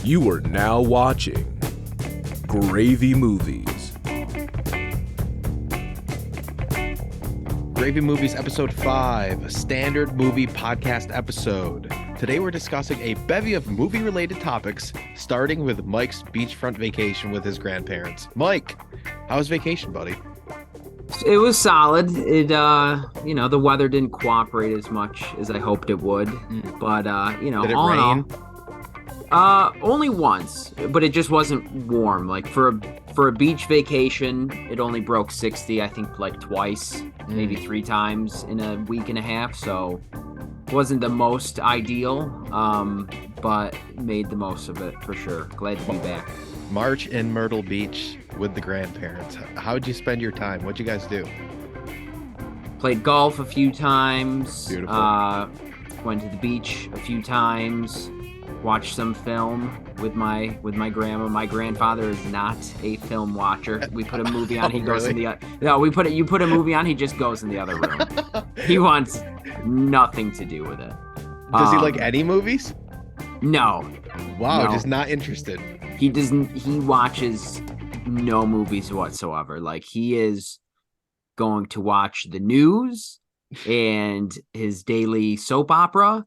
You are now watching Gravy Movies. Gravy Movies Episode 5, a standard movie podcast episode. Today we're discussing a bevy of movie-related topics, starting with Mike's beachfront vacation with his grandparents. Mike, how was vacation, buddy? It was solid. The weather didn't cooperate as much as I hoped it would. But, Did it all in rain? all, only once, but it just wasn't warm. Like for a beach vacation, it only broke 60, I think like twice, maybe 3 times in a week and a half. So wasn't the most ideal, but made the most of it for sure. Glad to be back. March in Myrtle Beach with the grandparents. How'd you spend your time? What'd you guys do? Played golf a few times. Beautiful. Went to the beach a few times. Watched some film with my grandma. My grandfather is not a film watcher. We put a movie on, he goes in the no. You put a movie on, he just goes in the other room. He wants nothing to do with it. Does he like any movies? No. Wow, No. just not interested. He doesn't. He watches no movies whatsoever. Like he is going to watch the news and his daily soap opera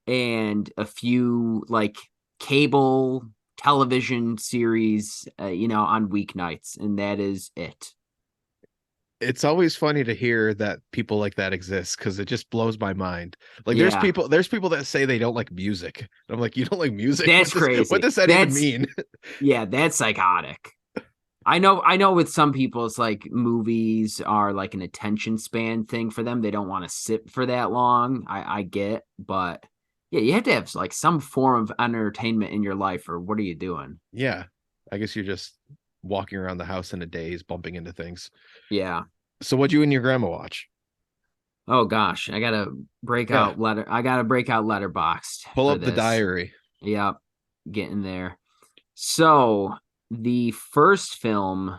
and a few like cable television series, on weeknights, and that is it. It's always funny to hear that people like that exist because it just blows my mind. Like Yeah. there's people that say they don't like music. And I'm like, you don't like music? That's crazy. What does that even mean? Yeah, that's psychotic. I know with some people it's like movies are like an attention span thing for them. They don't want to sit for that long. I get, but yeah, you have to have like some form of entertainment in your life, or what are you doing? Yeah, I guess you're just walking around the house in a daze, bumping into things. Yeah. So what'd you and your grandma watch? Oh gosh, I gotta break out Letterboxd. Pull for up the this. diary. Yep, getting there. So the first film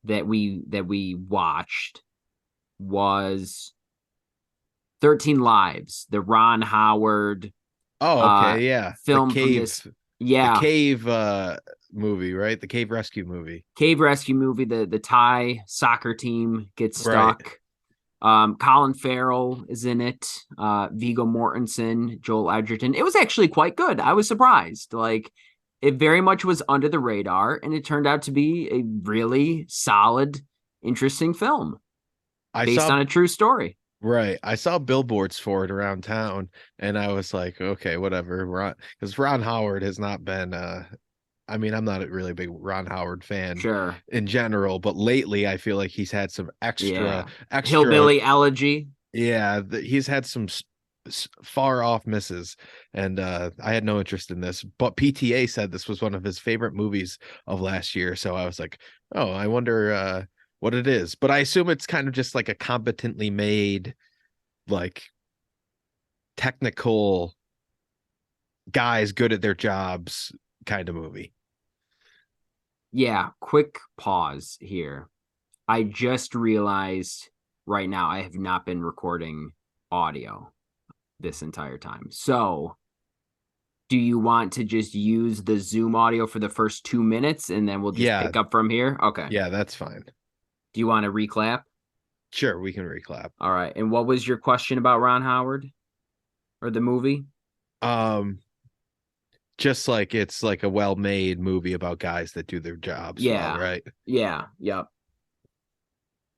that we watched was 13 Lives, the Ron Howard Oh, okay, yeah. film the from cave, this. Yeah, the cave movie, right? The cave rescue movie. cave rescue movie. The Thai soccer team gets Right. stuck. Colin Farrell is in it. Viggo Mortensen, Joel Edgerton. It was actually quite good. I was surprised. Like, it very much was under the radar, and it turned out to be a really solid, interesting film based on a true story. Right. I saw billboards for it around town and I was like, okay, whatever. Because Ron Howard has not been I'm not a really big Ron Howard fan Sure. in general, but lately I feel like he's had some extra Hillbilly Elegy. Yeah, he's had some far off misses, and I had no interest in this, but PTA said this was one of his favorite movies of last year, so I was like, oh, I wonder what it is. But I assume it's kind of just like a competently made, like, technical guys good at their jobs kind of movie. Yeah, quick pause here. I just realized right now I have not been recording audio this entire time. So, do you want to just use the Zoom audio for the first 2 minutes and then we'll just pick up from here? Okay. Yeah, that's fine. Do you want to reclap? Sure, we can reclap. All right. And what was your question about Ron Howard or the movie? Just like it's like a well-made movie about guys that do their jobs. Yeah. Well, right. Yeah. Yep.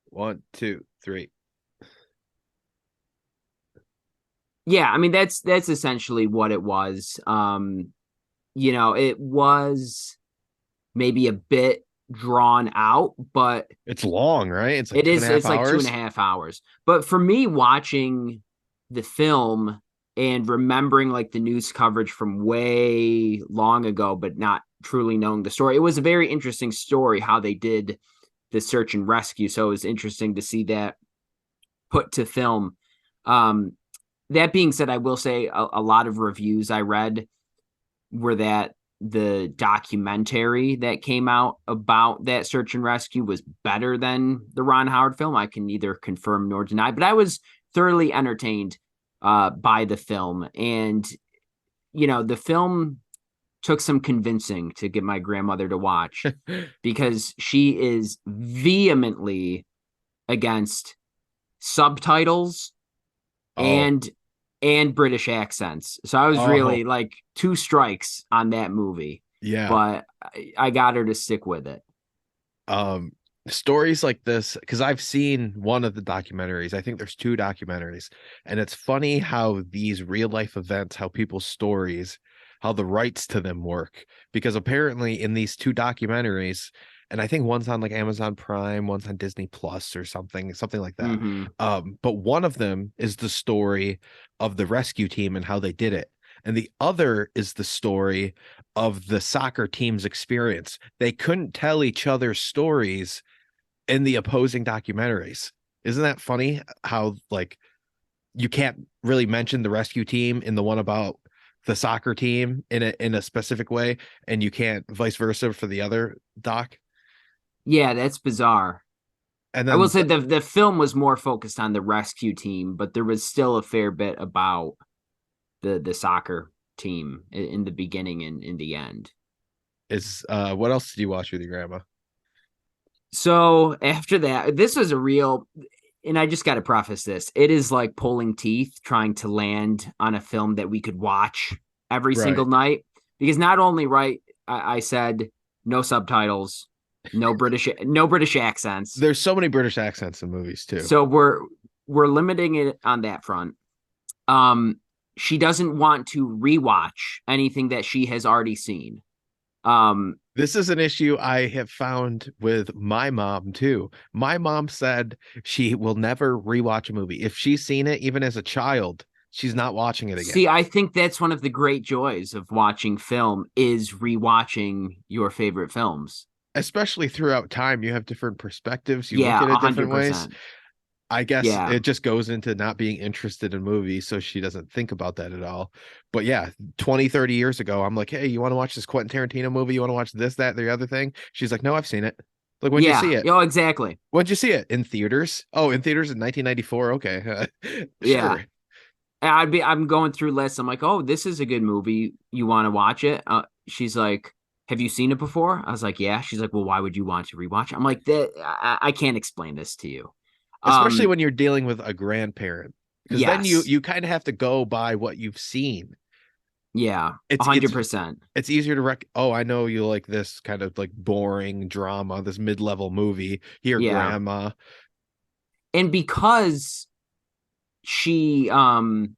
1, 2, 3. Yeah, I mean that's essentially what it was. It was maybe a bit drawn out, but It's long, right? It's like it is. It's like hours. 2.5 hours. But for me, watching the film and remembering like the news coverage from way long ago, but not truly knowing the story, it was a very interesting story how they did the search and rescue. So it was interesting to see that put to film. That being said, I will say a lot of reviews I read were that the documentary that came out about that search and rescue was better than the Ron Howard film. I can neither confirm nor deny, but I was thoroughly entertained by the film. And, the film took some convincing to get my grandmother to watch because she is vehemently against subtitles Oh, and British accents. So I was oh, really like 2 strikes on that movie, yeah. but I got her to stick with it. um Stories like this, because I've seen one of the documentaries. I think there's two documentaries, and it's funny how these real life events, how people's stories, how the rights to them work, because apparently in these two documentaries, and I think one's on like Amazon Prime, one's on Disney Plus or something like that, Mm-hmm. but one of them is the story of the rescue team and how they did it, and the other is the story of the soccer team's experience. They couldn't tell each other's stories in the opposing documentaries. Isn't that funny how like you can't really mention the rescue team in the one about the soccer team in a specific way, and you can't vice versa for the other doc? Yeah, that's bizarre. And I will then say the film was more focused on the rescue team, but there was still a fair bit about the soccer team in the beginning and in the end. is what else did you watch with your grandma? So after that, this was a real, and I just got to preface this. It is like pulling teeth trying to land on a film that we could watch every single Right. night because not only I said no subtitles, no British accents. There's so many British accents in movies too. So we're limiting it on that front. Um, she doesn't want to rewatch anything that she has already seen. Um, This is an issue I have found with my mom too. My mom said she will never rewatch a movie. If she's seen it, even as a child, she's not watching it again. See, I think that's one of the great joys of watching film is rewatching your favorite films. Especially throughout time, you have different perspectives, you look Yeah, at a it hundred different ways. percent. I guess Yeah, it just goes into not being interested in movies, so she doesn't think about that at all. But yeah, 20, 30 years ago, I'm like, hey, you want to watch this Quentin Tarantino movie? You want to watch this, that, the other thing? She's like, no, I've seen it. Like, when'd you yeah, see it? oh, exactly. When'd you see it? In theaters? Oh, in theaters in 1994. Okay. Yeah, Sure. I'm going through lists. I'm like, oh, this is a good movie. You want to watch it? She's like, have you seen it before? I was like, yeah. She's like, well, why would you want to rewatch it? I'm like, that I can't explain this to you. Especially Um, when you're dealing with a grandparent, because then you yes, you kind of have to go by what you've seen. yeah, a It's hundred it's percent. it's easier to oh, I know you like this kind of like boring drama, this mid-level movie. Here, Yeah, grandma. and because she and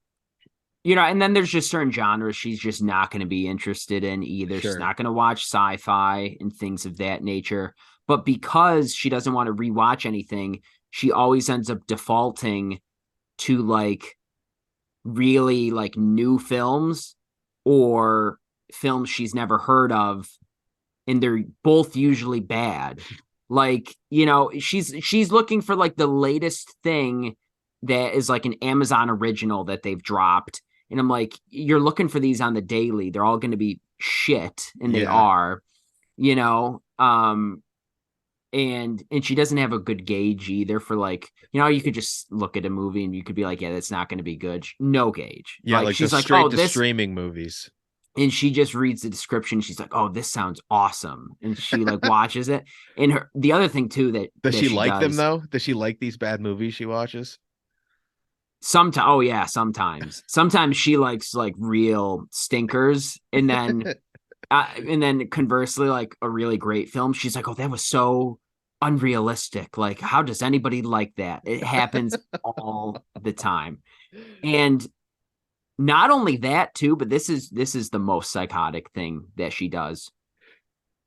then there's just certain genres she's just not going to be interested in either. She's Sure. not going to watch sci-fi and things of that nature. But because she doesn't want to rewatch anything, she always ends up defaulting to like really like new films or films she's never heard of, and they're both usually bad. Like, she's looking for like the latest thing that is like an Amazon original that they've dropped. And I'm like, you're looking for these on the daily. They're all going to be shit, and they Yeah. are, you know. And she doesn't have a good gauge either for like, you could just look at a movie and you could be like, yeah, that's not going to be good. No gauge. Yeah, Like like the she's like, oh, straight to this, streaming movies. and she just reads the description. She's like, "Oh, this sounds awesome," and she like watches it. And the other thing too that Does that she she like them does though? Does she like these bad movies she watches? sometimes. Oh yeah, sometimes she likes like real stinkers, and then conversely, like a really great film, she's like, "Oh, that was so unrealistic. Like, how does anybody like that?" It happens all the time, and not only that too, but this is the most psychotic thing that she does.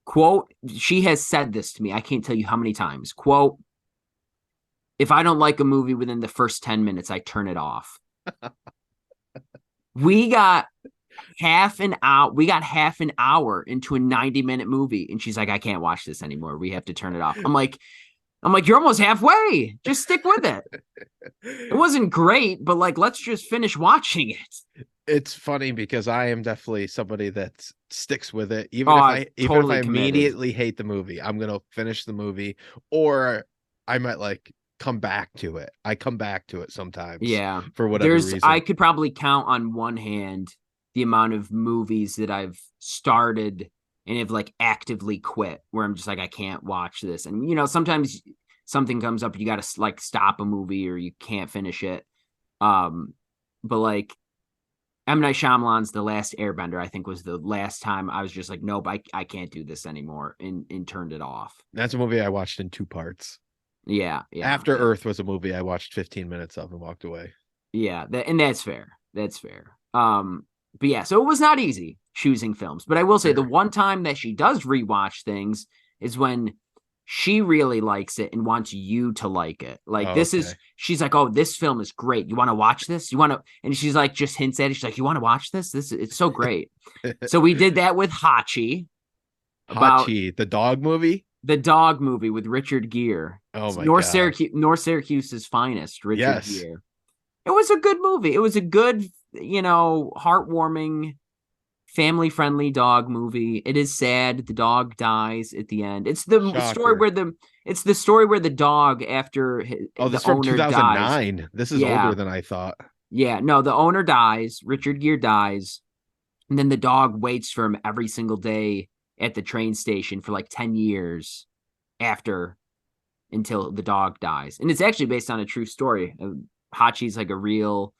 Quote, she has said this to me. I can't tell you how many times. Quote, if I don't like a movie within the first 10 minutes, I turn it off. We got half an hour into a 90-minute movie, and she's like, I can't watch this anymore. We have to turn it off. I'm like, you're almost halfway. Just stick with it. It wasn't great, but like, let's just finish watching it. It's funny because I am definitely somebody that sticks with it. Oh, Even if totally I committed. immediately hate the movie, I'm gonna finish the movie, or I might like come back to it. I come back to it sometimes Yeah. for whatever reason. I could probably count on one hand the amount of movies that I've started and have like actively quit, where I'm just like, I can't watch this. And sometimes something comes up, you got to like stop a movie or you can't finish it. But like M. Night Shyamalan's The Last Airbender, I think, was the last time I was just like, nope, I can't do this anymore, and turned it off. That's a movie I watched in 2 parts. Yeah. After Earth was a movie I watched 15 minutes of and walked away. Yeah, and that's fair. That's fair. But yeah, so it was not easy choosing films. But I will say the one time that she does rewatch things is when she really likes it and wants you to like it. Like she's like, oh, this film is great. You want to watch this? You want to? And she's like, just hints at it. She's like, you want to watch this? It's so great. So we did that with Hachi. Hachi, the dog movie? The dog movie with Richard Gere. Oh my God. North Syracuse's finest, Richard Gere. It was a good movie. It was a good, heartwarming, family-friendly dog movie. It is sad. The dog dies at the end. It's the story where the dog, after this the is from owner 2009. dies. This is older than I thought. Yeah, no, the owner dies. Richard Gere dies. And then the dog waits for him every single day at the train station for like 10 years until the dog dies. And it's actually based on a true story. Hachi's like a real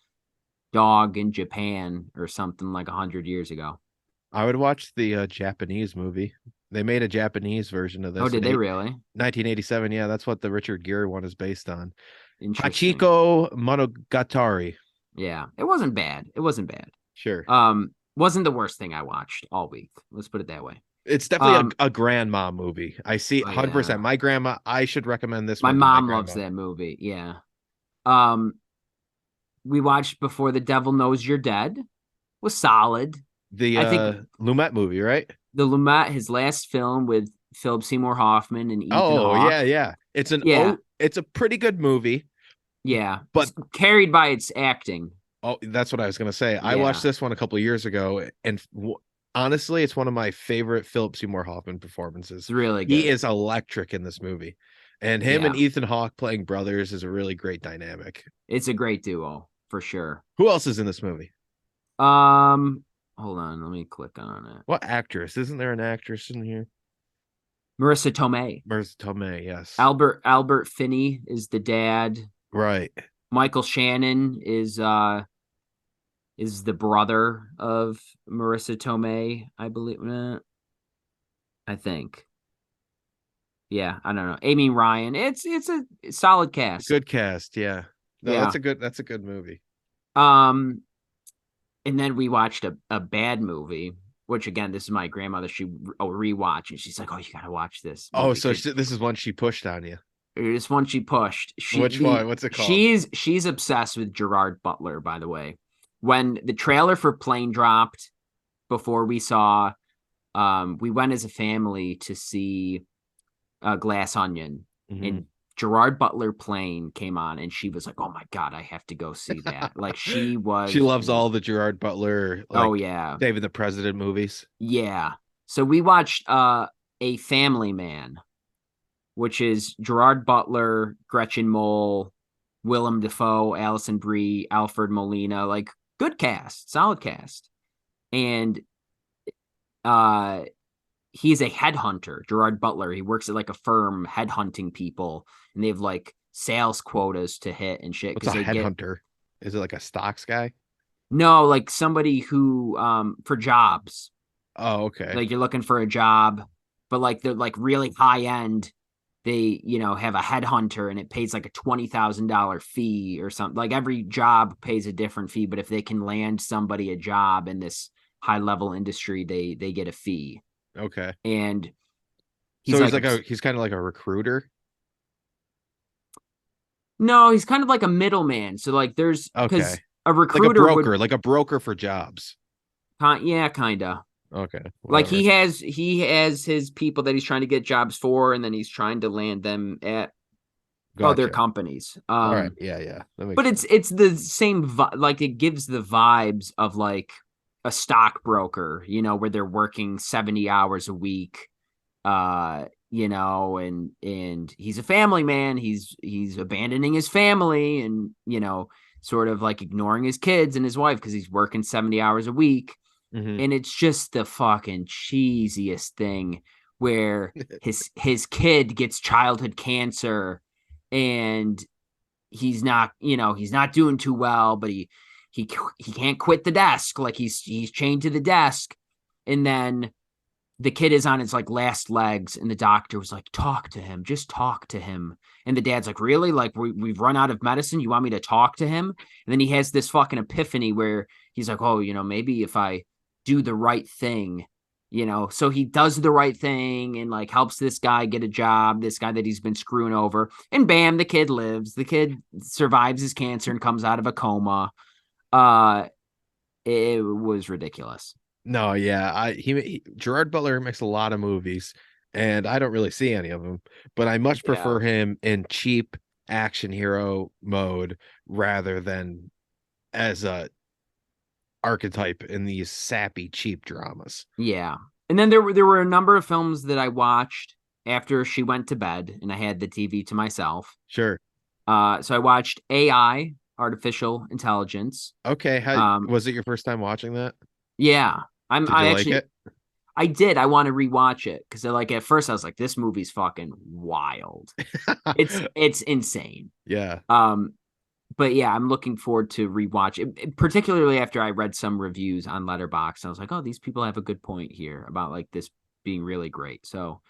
dog in Japan or something like 100 years ago. I would watch the Japanese movie. They made a Japanese version of this. Oh, did they really? 1987. Yeah, that's what the Richard Gere one is based on. Hachiko Monogatari. Yeah, it wasn't bad. Sure. Wasn't the worst thing I watched all week. Let's put it that way. It's definitely a grandma movie. I see 100%. Yeah. My grandma, I should recommend this my one. Mom loves that movie. Yeah. We watched Before the Devil Knows You're Dead. Was solid. I think Lumet movie, right? The Lumet, his last film with Philip Seymour Hoffman and Ethan Hawke. Yeah. It's it's a pretty good movie. Yeah, but it's carried by its acting. Oh, that's what I was gonna say. I watched this one a couple of years ago, and honestly, it's one of my favorite Philip Seymour Hoffman performances. It's really good. He is electric in this movie, and him and Ethan Hawke playing brothers is a really great dynamic. It's a great duo for sure. Who else is in this movie? Hold on, let me click on it. What actress? Isn't there an actress in here? Marissa Tomei. Marissa Tomei, yes. Albert Finney is the dad. Right. Michael Shannon is the brother of Marissa Tomei, I believe. I think. Yeah, I don't know. Amy Ryan. It's a solid cast. Good cast, yeah. No, that's a good movie. And then we watched a bad movie, which again, this is my grandmother. She rewatched and she's like, "Oh, you gotta watch this." Oh, so this is one she pushed on you. This one she pushed. Which one? What's it called? She's obsessed with Gerard Butler, by the way. When the trailer for Plane dropped, before we saw, we went as a family to see Glass Onion, and Gerard Butler Plane came on, and she was like, "Oh my God, I have to go see that!" Like she loves all the Gerard Butler. David the President movies. Yeah. So we watched A Family Man, which is Gerard Butler, Gretchen Mol, Willem Dafoe, Alison Brie, Alfred Molina, like good cast, solid cast. And he's a headhunter, Gerard Butler. He works at like a firm headhunting people, and they have like sales quotas to hit and shit. What's a headhunter? Is it like a stocks guy? No, like somebody who for jobs. Oh, okay. Like you're looking for a job, but like they're like really high end. They, have a headhunter and it pays like a $20,000 fee or something. Like every job pays a different fee, but if they can land somebody a job in this high level industry, they get a fee. Okay. And he's kind of like a recruiter. No, he's kind of like a middleman. So like there's because a recruiter, like a broker for jobs. Yeah, kind of. Okay. Whatever. Like he has his people that he's trying to get jobs for, and then he's trying to land them at other companies. All right. Yeah. But it's the same like it gives the vibes of like a stockbroker, where they're working 70 hours a week. And he's a family man. He's abandoning his family, and sort of like ignoring his kids and his wife because he's working 70 hours a week. Mhm. And it's just the fucking cheesiest thing where his kid gets childhood cancer and he's not doing too well, but he can't quit the desk. Like he's chained to the desk. And then the kid is on his like last legs, and the doctor was like, talk to him, just talk to him. And the dad's like, really? Like we've run out of medicine. You want me to talk to him? And then he has this fucking epiphany where he's like, oh, maybe if I do the right thing, so he does the right thing and like helps this guy get a job, this guy that he's been screwing over, and bam, the kid lives. The kid survives his cancer and comes out of a coma. It was ridiculous. No, yeah, Gerard Butler makes a lot of movies, and I don't really see any of them, but I much prefer him in cheap action hero mode rather than as a archetype in these sappy cheap dramas. Yeah. And then there were a number of films that I watched after she went to bed and I had the TV to myself. Sure. So I watched AI, Artificial Intelligence. Okay, how was it your first time watching that? Yeah. Did you like it? I did. I want to rewatch it because like at first I was like, this movie's fucking wild. It's insane. Yeah. But yeah, I'm looking forward to rewatch it, particularly after I read some reviews on Letterboxd. I was like, oh, these people have a good point here about like this being really great. So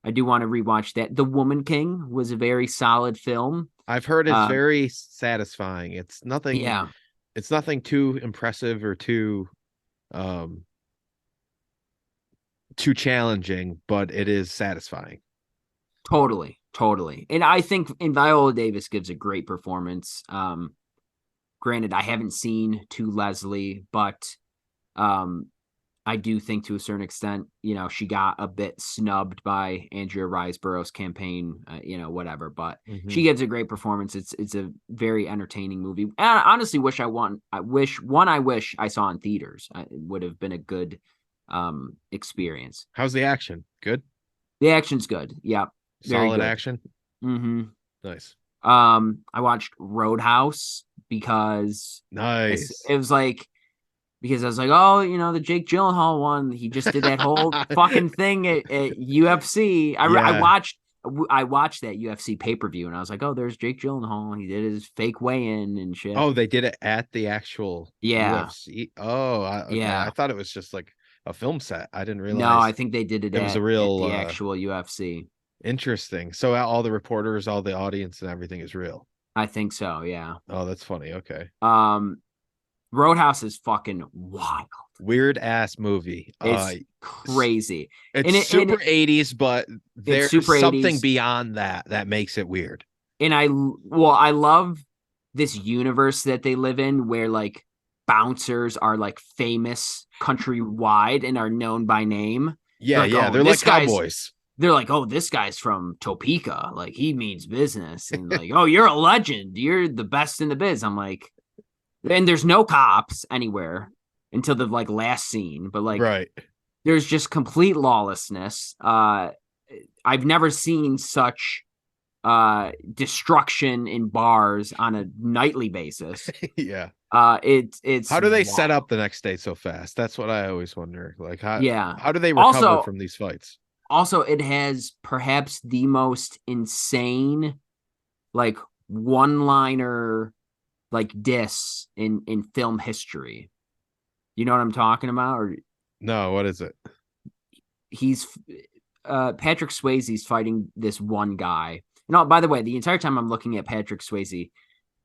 I do want to rewatch that. The Woman King was a very solid film. I've heard it's very satisfying. It's nothing. Yeah. It's nothing too impressive or too challenging, but it is satisfying. Totally. And I think Viola Davis gives a great performance. Granted, I haven't seen To Leslie, but I do think to a certain extent, she got a bit snubbed by Andrea Riseborough's campaign, whatever, but she gives a great performance. It's a very entertaining movie. And I honestly wish I wish I saw in theaters. It would have been a good experience. How's the action? Good? The action's good. Yeah. Solid action. Mm-hmm. Nice. I watched Roadhouse because nice. It was like because I was like, oh, the Jake Gyllenhaal one. He just did that whole fucking thing at UFC. I watched that UFC pay-per-view and I was like, oh, there's Jake Gyllenhaal. He did his fake weigh-in and shit. Oh, they did it at the actual UFC. Oh, yeah. I thought it was just like a film set. I didn't realize. No, I think they did it. It was a real at the actual UFC. Interesting. So all the reporters, all the audience, and everything is real. I think so. Yeah. Oh, that's funny. Okay. Roadhouse is fucking wild. Weird ass movie. It's crazy. It's super 80s, but there's super something 80s. Beyond that makes it weird. And I love this universe that they live in where like bouncers are like famous countrywide and are known by name. Yeah, they're like cowboys. They're like, oh, this guy's from Topeka. Like, he means business. And like, oh, you're a legend. You're the best in the biz. I'm like, and there's no cops anywhere until the like last scene. But like, right. There's just complete lawlessness. I've never seen such destruction in bars on a nightly basis. Yeah. It's how do they set up the next day so fast? That's what I always wonder. Like, how do they recover from these fights? Also, it has perhaps the most insane, like one-liner, like diss in film history. You know what I'm talking about? Or no, what is it? He's Patrick Swayze's fighting this one guy. No, by the way, the entire time I'm looking at Patrick Swayze,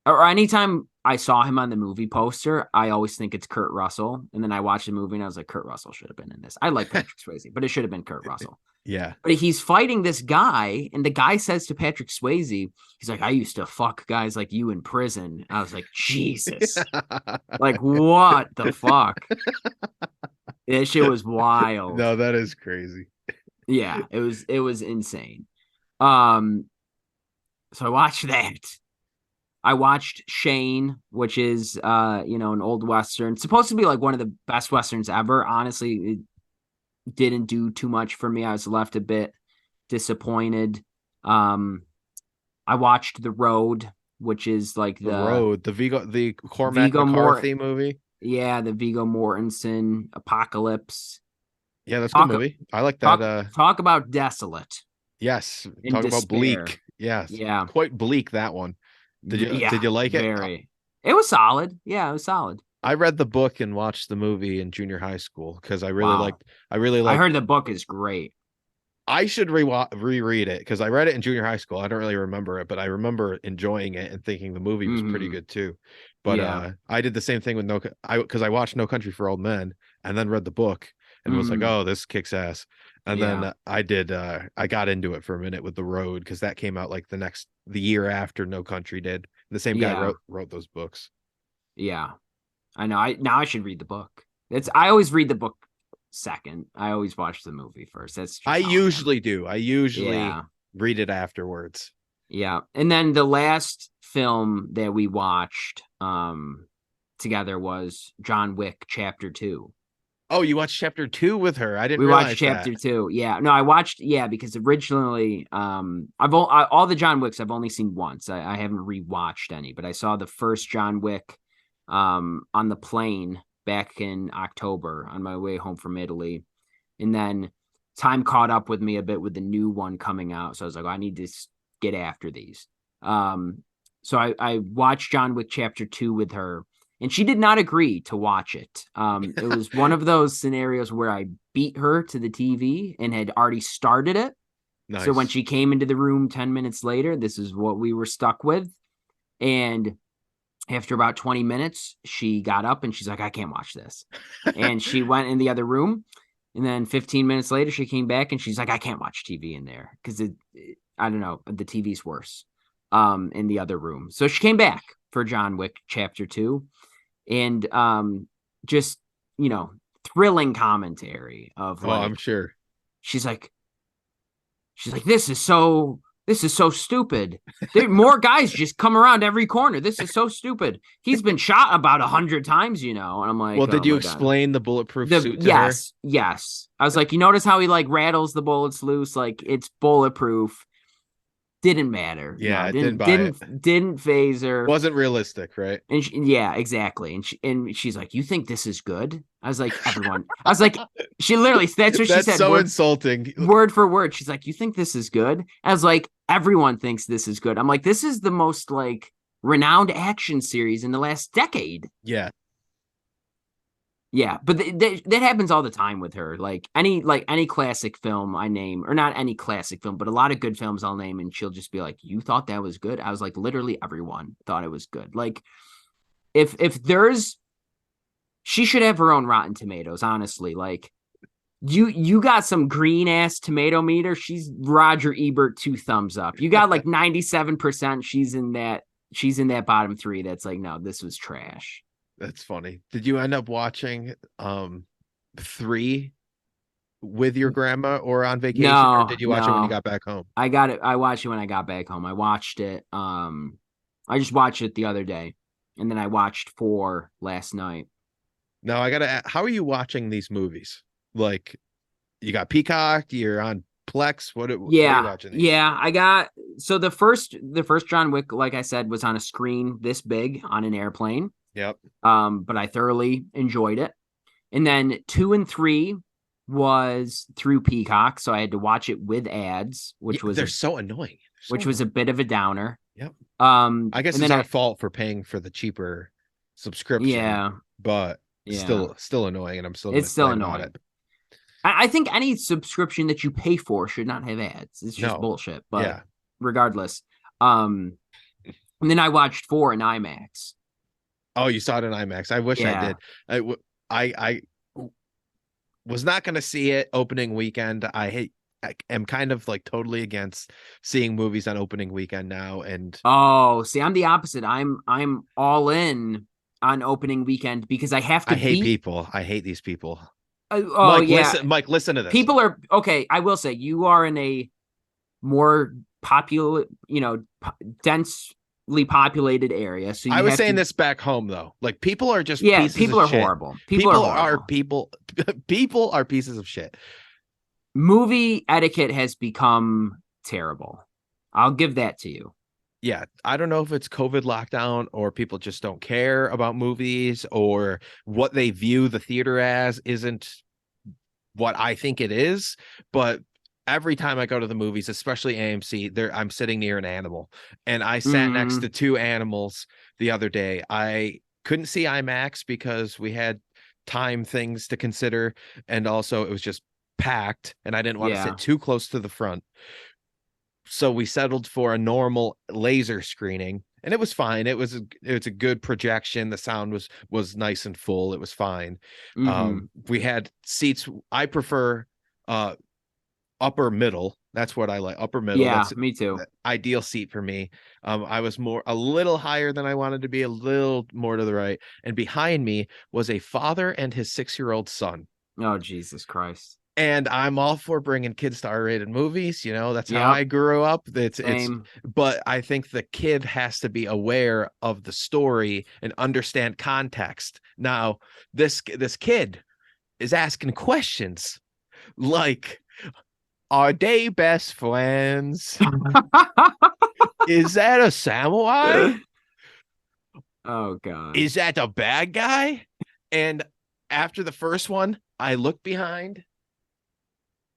or anytime I saw him on the movie poster, I always think it's Kurt Russell. And then I watched the movie and I was like, Kurt Russell should have been in this. I like Patrick Swayze, but it should have been Kurt Russell. Yeah. But he's fighting this guy, and the guy says to Patrick Swayze, he's like, I used to fuck guys like you in prison. I was like, Jesus. Like, what the fuck? That shit was wild. No, that is crazy. Yeah, it was insane. So I watched that. I watched Shane, which is an old Western. It's supposed to be like one of the best Westerns ever. Honestly, it didn't do too much for me. I was left a bit disappointed. I watched The Road, which is like The Road, the Cormac Viggo McCarthy movie. Yeah, the Viggo Mortensen Apocalypse. Yeah, that's a Talk, good movie. I like talk, that. talk about desolate Yes, and talk about despair. bleak. Yes, Yeah, quite bleak, that one. Did you like it? very. It was solid. Yeah, it was solid. I read the book and watched the movie in junior high school because Wow. I really I liked. heard the book is great. I should reread it because I read it in junior high school. I don't really remember it, but I remember enjoying it and thinking the movie was pretty Mhm. good too. But Yeah. I did the same thing with because I watched No Country for Old Men and then read the book and was like, Mhm. oh, this kicks ass. And Yeah. then I got into it for a minute with The Road because that came out like the year after No Country did. The same guy Yeah. wrote those books. Yeah. I know. Now I should read the book. I always read the book second. I always watch the movie first. That's just I how I am. usually do. I usually Yeah. read it afterwards. Yeah. And then the last film that we watched together was John Wick Chapter 2. Oh, you watched chapter 2 with her. I didn't We realize watched Chapter that. 2. Yeah. No, I watched because originally all the John Wicks I've only seen once. I haven't rewatched any, but I saw the first John Wick on the plane back in October on my way home from Italy. And then time caught up with me a bit with the new one coming out. So I was like, I need to get after these. So I watched John Wick Chapter 2 with her, and she did not agree to watch it. It was one of those scenarios where I beat her to the TV and had already started it. Nice. So when she came into the room 10 minutes later, this is what we were stuck with. And after about 20 minutes, she got up and she's like, I can't watch this. And she went in the other room. And then 15 minutes later, she came back and she's like, I can't watch TV in there because I don't know, the TV's worse in the other room. So she came back for John Wick Chapter 2 and just, thrilling commentary of like, I'm sure. She's like, this is so stupid. More guys just come around every corner. This is so stupid. He's been shot about 100 times, And I'm like, well, did you my God. explain the bulletproof suit to her? Yes. I was like, you notice how he like rattles the bullets loose? Like it's bulletproof. Didn't matter. Yeah, no, didn't phase her. Wasn't realistic, right? And yeah, exactly. And she's like, you think this is good? I was like, everyone. I was like, she literally. That's what she said. That's so insulting. Word for word. She's like, you think this is good? I was like, everyone thinks this is good. I'm like, this is the most like renowned action series in the last decade. Yeah. Yeah, but that happens all the time with her. Like any classic film I name, or not any classic film, but a lot of good films I'll name, and she'll just be like, "You thought that was good?" I was like, literally everyone thought it was good. Like, if there's, she should have her own Rotten Tomatoes. Honestly, like, you got some green ass tomato meter. She's Roger Ebert 2 thumbs up. You got like 97%. She's in that bottom 3. That's like, no, this was trash. That's funny. Did you end up watching 3 with your grandma or on vacation? No, or did you watch it when you got back home? I watched it when I got back home. I watched it. I just watched it the other day, and then I watched 4 last night. Now I gotta ask, how are you watching these movies? Like, you got Peacock, you're on Plex. What are you watching these? Yeah, I got, so the first John Wick, like I said, was on a screen this big on an airplane. Yep. But I thoroughly enjoyed it. And then 2 and 3 was through Peacock, so I had to watch it with ads, which was so annoying. Which was a bit of a downer. Yep. I guess it's our fault for paying for the cheaper subscription. Yeah. But still annoying, and I'm still annoying. I think any subscription that you pay for should not have ads. It's just bullshit. But regardless. And then I watched 4 in IMAX. Oh, you saw it in IMAX. I wish I did. I was not going to see it opening weekend. I am kind of like totally against seeing movies on opening weekend now. And see, I'm the opposite. I'm all in on opening weekend because I have to. I hate people. I hate these people. Mike, listen to this. People are okay. I will say you are in a more popular, densely populated area. So I was saying this back home though. Like, people are just people are shit. horrible. People are pieces of shit. Movie etiquette has become terrible. I'll give that to you. yeah, I don't know if it's COVID lockdown or people just don't care about movies or what they view the theater as isn't what I think it is, but every time I go to the movies, especially AMC, there I'm sitting near an animal. And I sat next to two animals the other day. I couldn't see IMAX because we had time things to consider, and also it was just packed and I didn't want to Yeah. sit too close to the front. So we settled for a normal laser screening, and it was fine. It was a good projection. The sound was nice and full. It was fine. We had seats. I prefer uh upper middle. That's what I like. Upper middle. Yeah, That's me too. the ideal seat for me. I was a little higher than I wanted to be, a little more to the right. And behind me was a father and his 6-year-old son. Oh, Jesus Christ. And I'm all for bringing kids to R-rated movies. You know, that's how Yep. I grew up. Same. But I think the kid has to be aware of the story and understand context. Now, this kid is asking questions like, are they best friends? Is that a samurai? Oh God. Is that a bad guy? And after the first one, I looked behind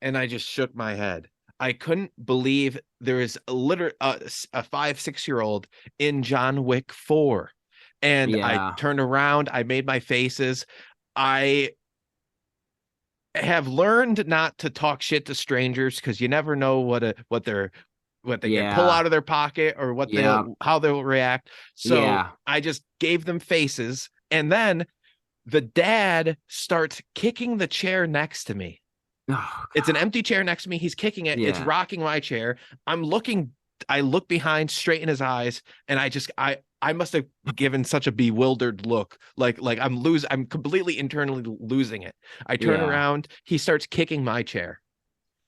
and I just shook my head. I couldn't believe there is a 5-6-year-old in John Wick 4. And I Yeah. turned around, I made my faces. I have learned not to talk shit to strangers because you never know what they can pull Yeah. out of their pocket or Yeah. how they'll react. So Yeah. I just gave them faces, and then the dad starts kicking the chair next to me. Oh, It's an God. empty chair next to me. He's kicking it. It's Yeah. rocking my chair. I look behind straight in his eyes, and I must have given such a bewildered look. Like I'm completely internally losing it. I turn Yeah. around, he starts kicking my chair.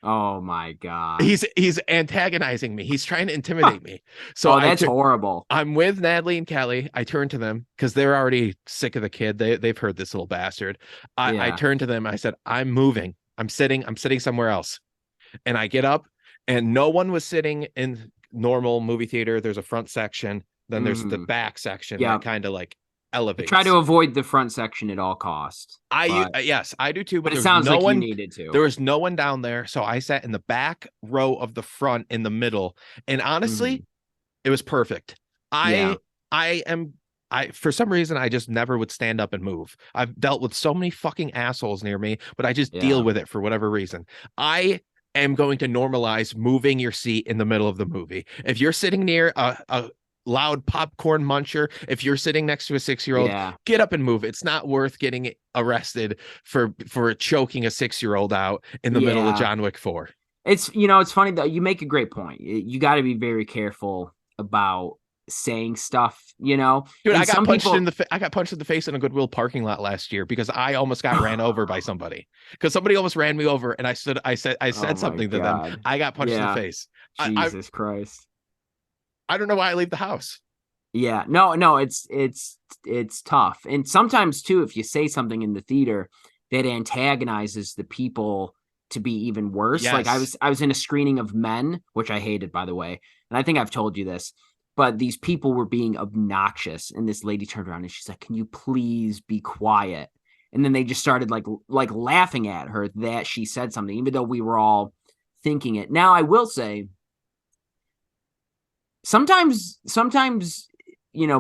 Oh my God. He's antagonizing me. He's trying to intimidate me. So Oh, that's horrible. I'm with Natalie and Kelly. I turn to them because they're already sick of the kid. They've heard this little bastard. I Yeah. turned to them. I said, I'm moving. I'm sitting somewhere else. And I get up, and no one was sitting in normal movie theater. There's a front section. Then there's the back section Yeah. that kind of like I elevates. try to avoid the front section at all costs. Yes, I do too. But it there's sounds no like one, you needed to. There was no one down there, so I sat in the back row of the front in the middle. And honestly, it was perfect. Yeah. I for some reason I just never would stand up and move. I've dealt with so many fucking assholes near me, but I just deal with it for whatever reason. I am going to normalize moving your seat in the middle of the movie. If you're sitting near a loud popcorn muncher, if you're sitting next to a 6-year-old, get up and move. It's not worth getting arrested for choking a 6-year-old out in the middle of John Wick 4. It's funny though. You make a great point. You got to be very careful about saying stuff, Dude, and I got punched in the face in a Goodwill parking lot last year because I almost got ran over by somebody, because somebody almost ran me over, and I said something to them. I got punched in the face. Jesus Christ. I don't know why I leave the house. Yeah, no, it's tough. And sometimes too, if you say something in the theater that antagonizes the people to be even worse. Yes. Like I was in a screening of Men, which I hated, by the way. And I think I've told you this, but these people were being obnoxious. And this lady turned around and she's like, "Can you please be quiet?" And then they just started like laughing at her that she said something, even though we were all thinking it. Now, I will say, sometimes,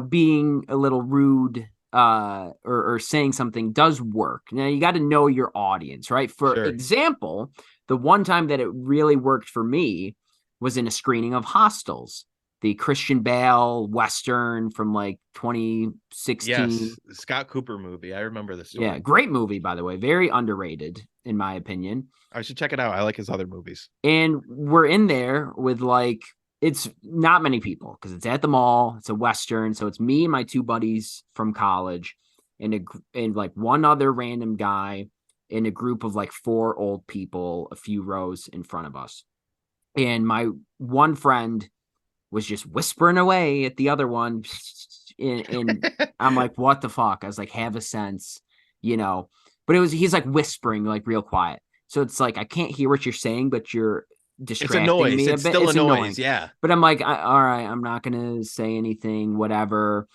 being a little rude or saying something does work. Now, you got to know your audience, right? For example, the one time that it really worked for me was in a screening of Hostels, the Christian Bale Western from like 2016. Yes, Scott Cooper movie. I remember this story. Yeah, great movie, by the way. Very underrated, in my opinion. I should check it out. I like his other movies. And we're in there with it's not many people because it's at the mall. It's a Western. So it's me and my two buddies from college and like one other random guy in a group of like 4 old people, a few rows in front of us. And my one friend was just whispering away at the other one. And I'm like, what the fuck? I was like, have a sense, but he's like whispering like real quiet. So it's like, I can't hear what you're saying, but you're It's a distracting noise. me a It's bit. still It's a noise. annoying. Yeah. But I'm like, all right, I'm not gonna say anything, whatever.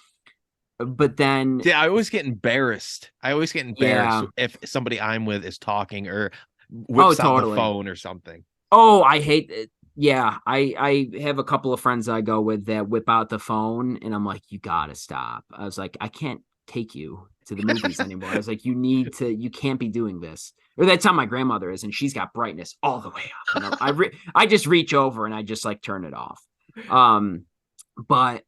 But then, Yeah, I always get embarrassed. yeah. If somebody I'm with is talking or Oh, whips out the totally. phone or something. Oh, I hate it. Yeah, I have a couple of friends I go with that whip out the phone, and I'm like, you gotta stop. I was like, I can't take you to the movies anymore. I was like, you can't be doing this. Or that's how my grandmother is, and she's got brightness all the way up. And I just reach over and I just like turn it off. But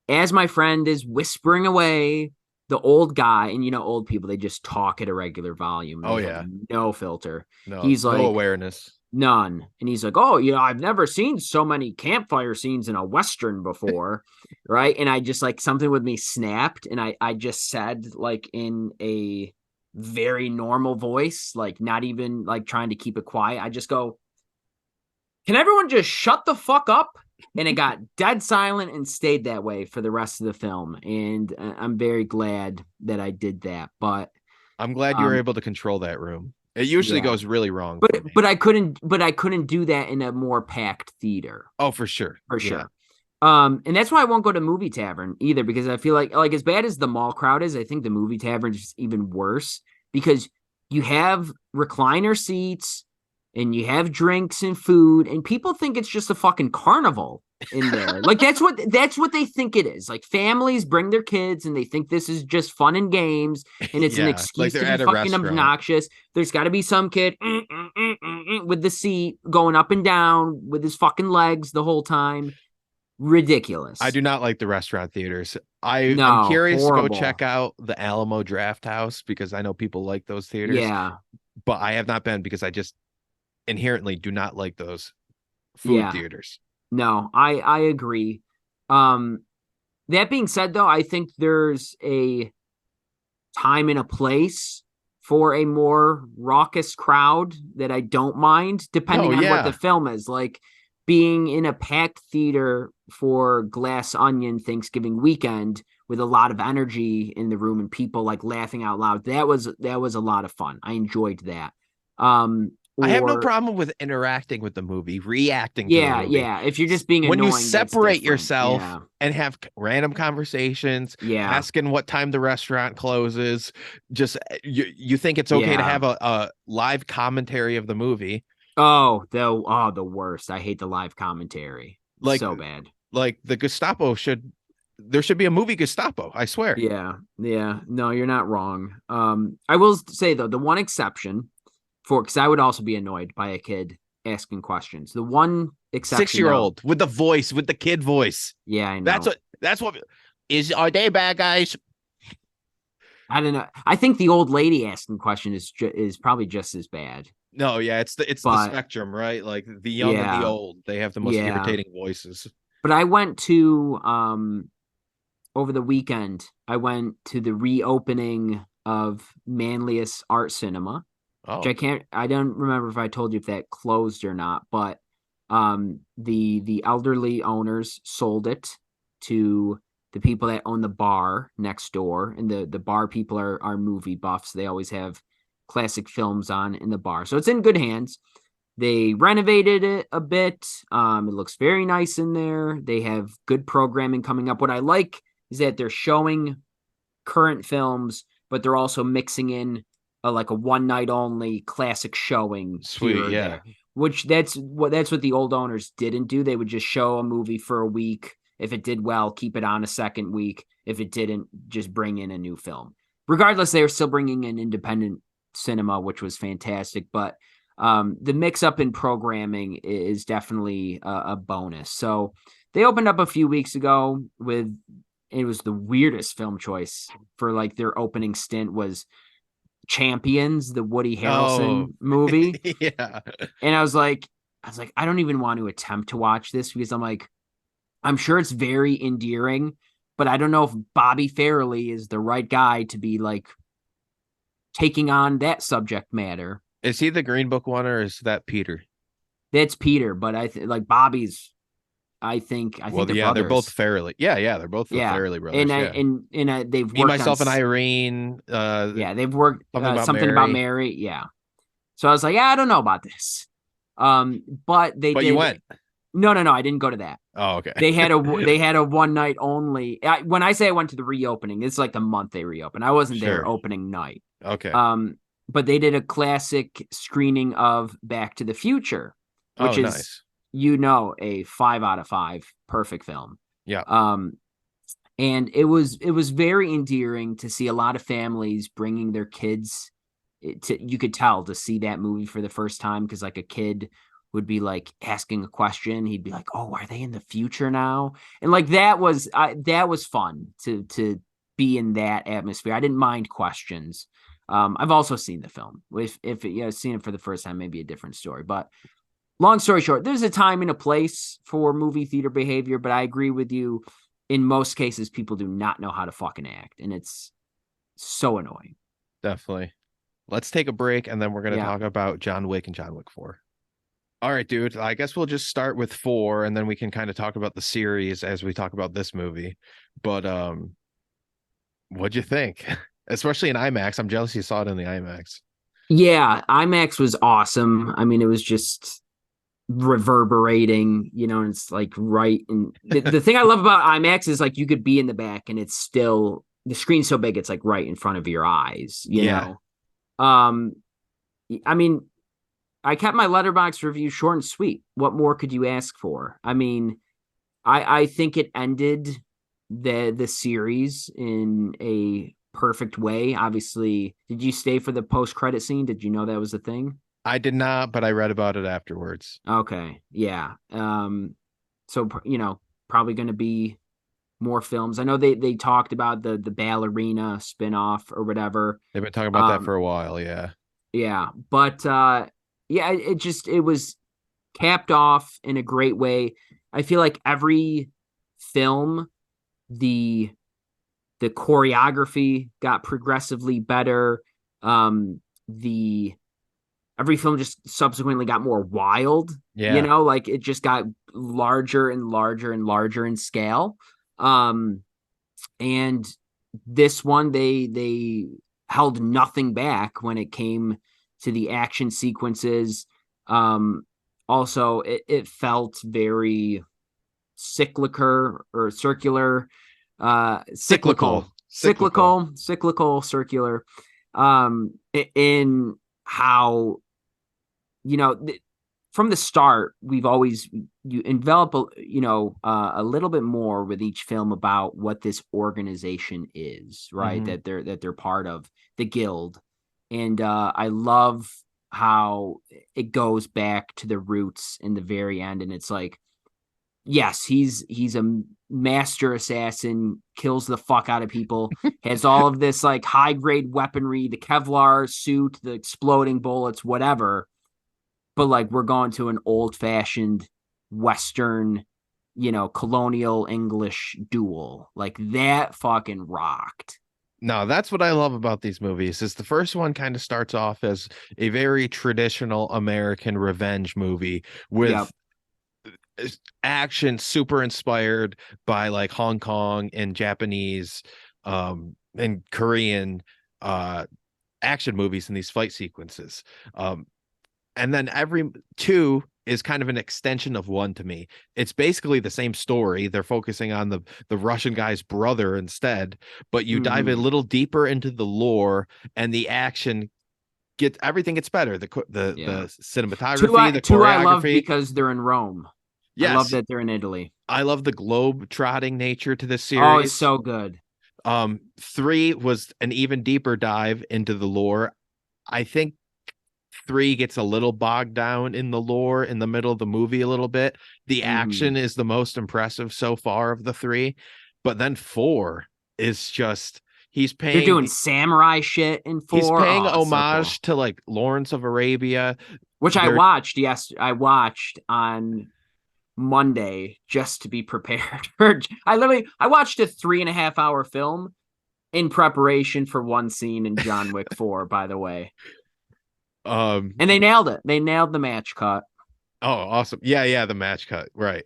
as my friend is whispering away, the old guy, and old people, they just talk at a regular volume. They have no filter. He's No like, awareness. none. And he's like, oh, I've never seen so many campfire scenes in a Western before. Right. And I just like something with me snapped. And I just said like in a very normal voice, like not even like trying to keep it quiet. I just go, can everyone just shut the fuck up? And it got dead silent and stayed that way for the rest of the film. And I'm very glad that I did that. But I'm glad you were able to control that room. It usually goes really wrong. But I couldn't do that in a more packed theater. Oh, for sure. For sure. And that's why I won't go to Movie Tavern either, because I feel like as bad as the mall crowd is, I think the Movie Tavern is even worse because you have recliner seats and you have drinks and food, and people think it's just a fucking carnival in there. Like that's what they think it is. Like families bring their kids and they think this is just fun and games, and it's an excuse to be fucking restaurant. Obnoxious. There's got to be some kid with the seat going up and down with his fucking legs the whole time. Ridiculous. I do not like the restaurant theaters. I'm curious to go check out the Alamo Draft House because I know people like those theaters. Yeah, but I have not been because I just inherently do not like those food theaters. No, I agree. That being said, though, I think there's a time and a place for a more raucous crowd that I don't mind, depending on what the film is. Like being in a packed theater for Glass Onion Thanksgiving weekend with a lot of energy in the room and people like laughing out loud. That was a lot of fun. I enjoyed that. I have no problem with interacting with the movie, reacting to the movie. Yeah. If you're just being when annoying, you separate yourself and have random conversations, asking what time the restaurant closes, just you think it's okay to have a live commentary of the movie. The worst. I hate the live commentary. Like so bad. Like the Gestapo there should be a movie Gestapo, I swear. Yeah. No, you're not wrong. I will say though, the one exception because I would also be annoyed by a kid asking questions. The one exception, 6-year-old with the kid voice. Yeah, I know. That's what are they bad guys? I don't know. I think the old lady asking question is probably just as bad. No, yeah, it's the spectrum, right? Like the young and the old, they have the most irritating voices. But I went to over the weekend. I went to the reopening of Manlius Art Cinema. Oh. Which I don't remember if I told you if that closed or not, but the elderly owners sold it to the people that own the bar next door, and the bar people are movie buffs. They always have classic films on in the bar, so it's in good hands. They renovated it a bit. It looks very nice in there. They have good programming coming up. What I like is that they're showing current films, but they're also mixing in like a one night only classic showing. Sweet, yeah. There, which that's what the old owners didn't do. They would just show a movie for a week. If it did well, keep it on a second week. If it didn't, just bring in a new film. Regardless, they were still bringing in independent cinema, which was fantastic. But the mix up in programming is definitely a bonus. So they opened up a few weeks ago with, it was the weirdest film choice for like their opening stint was Champions, the Woody Harrelson movie. Yeah. And I was like, I don't even want to attempt to watch this because I'm sure it's very endearing, but I don't know if Bobby Farrelly is the right guy to be like taking on that subject matter. Is he the Green Book one or is that Peter? That's Peter, but like Bobby's, I think they're both Farrelly. Yeah, they're both the Farrelly brothers. And they've worked Me, Myself, and Irene. They've worked something about Mary. Yeah. So I was like, I don't know about this. But they But did. you went. No, I didn't go to that. Oh, okay. They had a one night only. When I say I went to the reopening, it's like the month they reopened. I wasn't there Sure. opening night. Okay. But they did a classic screening of Back to the Future, which Oh, is nice. a 5 out of 5 perfect film. Yeah. And it was very endearing to see a lot of families bringing their kids you could tell to see that movie for the first time, because like a kid would be like asking a question, he'd be like, oh, are they in the future now? And like that was fun to be in that atmosphere. I didn't mind questions. I've also seen the film. If seen it for the first time, maybe a different story. But long story short, there's a time and a place for movie theater behavior, but I agree with you. In most cases, people do not know how to fucking act, and it's so annoying. Definitely. Let's take a break, and then we're going to talk about John Wick and John Wick 4. All right, dude. I guess we'll just start with 4, and then we can kind of talk about the series as we talk about this movie. But what'd you think? Especially in IMAX. I'm jealous you saw it in the IMAX. Yeah, IMAX was awesome. I mean, it was just reverberating, and it's like right in the thing I love about IMAX is like you could be in the back and it's still the screen's so big it's like right in front of your eyes, you know. I mean, I kept my Letterboxd review short and sweet. What more could you ask for? I mean, I think it ended the series in a perfect way. Obviously, did you stay for the post-credit scene? Did you know that was a thing? I did not, but I read about it afterwards. Okay, yeah. So probably going to be more films. I know they talked about the ballerina spinoff or whatever. They've been talking about that for a while, yeah. Yeah, but it was capped off in a great way. I feel like every film, the choreography got progressively better. Every film just subsequently got more wild. Yeah. Like it just got larger and larger and larger in scale. And this one, they held nothing back when it came to the action sequences. Also, it felt very cyclical, circular. In how from the start you envelop a little bit more with each film about what this organization is, right? Mm-hmm. that they're part of the guild, and I love how it goes back to the roots in the very end, and it's like, yes, he's a master assassin, kills the fuck out of people, has all of this like high grade weaponry, the Kevlar suit, the exploding bullets, whatever. But like we're going to an old fashioned Western, colonial English duel. Like that fucking rocked. No, that's what I love about these movies is the first one kind of starts off as a very traditional American revenge movie with action super inspired by like Hong Kong and Japanese and Korean action movies in these fight sequences. And then every 2 is kind of an extension of 1 to me. It's basically the same story. They're focusing on the Russian guy's brother instead, but you dive a little deeper into the lore and the action everything gets better. The cinematography, the choreography. I love because they're in Rome. Yes. I love that they're in Italy. I love the globe-trotting nature to this series. Oh, it's so good. 3 was an even deeper dive into the lore. I think 3 gets a little bogged down in the lore in the middle of the movie a little bit. The action is the most impressive so far of the 3, but then 4 is just they're doing samurai shit in 4. He's paying homage to like Lawrence of Arabia, which I watched. Yes, I watched on Monday just to be prepared. I watched a 3.5 hour film in preparation for one scene in John Wick 4, by the way. And they nailed it. They nailed the match cut. Oh, awesome. Yeah, the match cut. Right.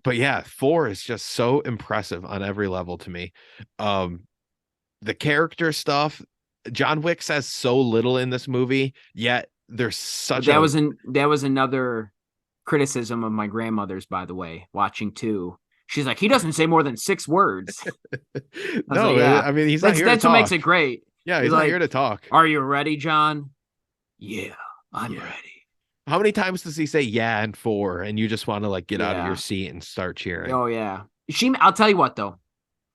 But yeah, 4 is just so impressive on every level to me. The character stuff, John Wick says so little in this movie, yet there's such that was another criticism of my grandmother's, by the way, watching too. She's like, he doesn't say more than 6 words. No, like, yeah, I mean, he's not here to that's what makes talk. it great. Yeah, he's not here to talk. Are you ready, John? Yeah, I'm Yeah. ready. How many times does he say yeah and 4 and you just want to like get out of your Yeah. seat and start cheering? Oh yeah. I'll tell you what though.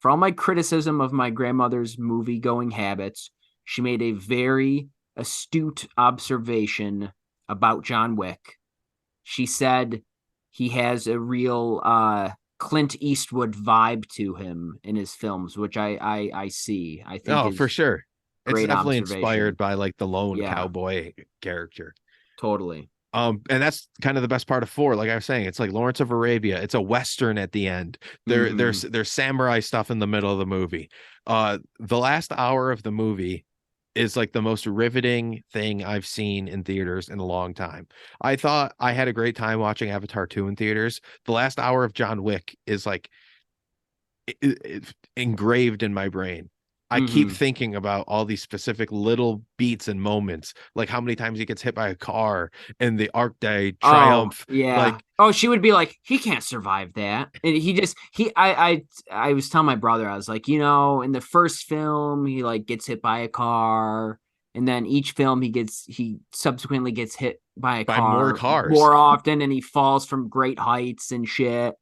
For all my criticism of my grandmother's movie going habits, she made a very astute observation about John Wick. She said he has a real Clint Eastwood vibe to him in his films, which I see. I think Oh, for sure. It's great definitely observation. inspired by like the lone Yeah. cowboy character. Totally. And that's kind of the best part of 4. Like I was saying, it's like Lawrence of Arabia. It's a Western at the end. There's samurai stuff in the middle of the movie. The last hour of the movie is like the most riveting thing I've seen in theaters in a long time. I thought I had a great time watching Avatar 2 in theaters. The last hour of John Wick is like engraved in my brain. I keep thinking about all these specific little beats and moments, like how many times he gets hit by a car and the Arc Day triumph. Oh, yeah. Like, she would be like, he can't survive that. And I was telling my brother, I was like, in the first film, he like gets hit by a car. And then each film he subsequently gets hit by a car more cars more often, and he falls from great heights and shit.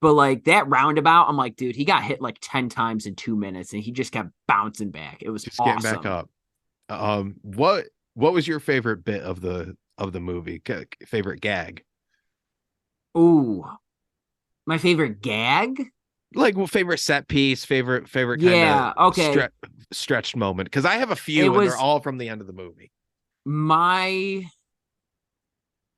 But like that roundabout, I'm like, dude, he got hit like 10 times in 2 minutes and he just kept bouncing back. It was just awesome. Getting back up. What was your favorite bit of the movie? Favorite gag? Ooh, my favorite gag? Like, well, favorite set piece, favorite kind of okay. Stretched moment. Because I have a few and they're all from the end of the movie.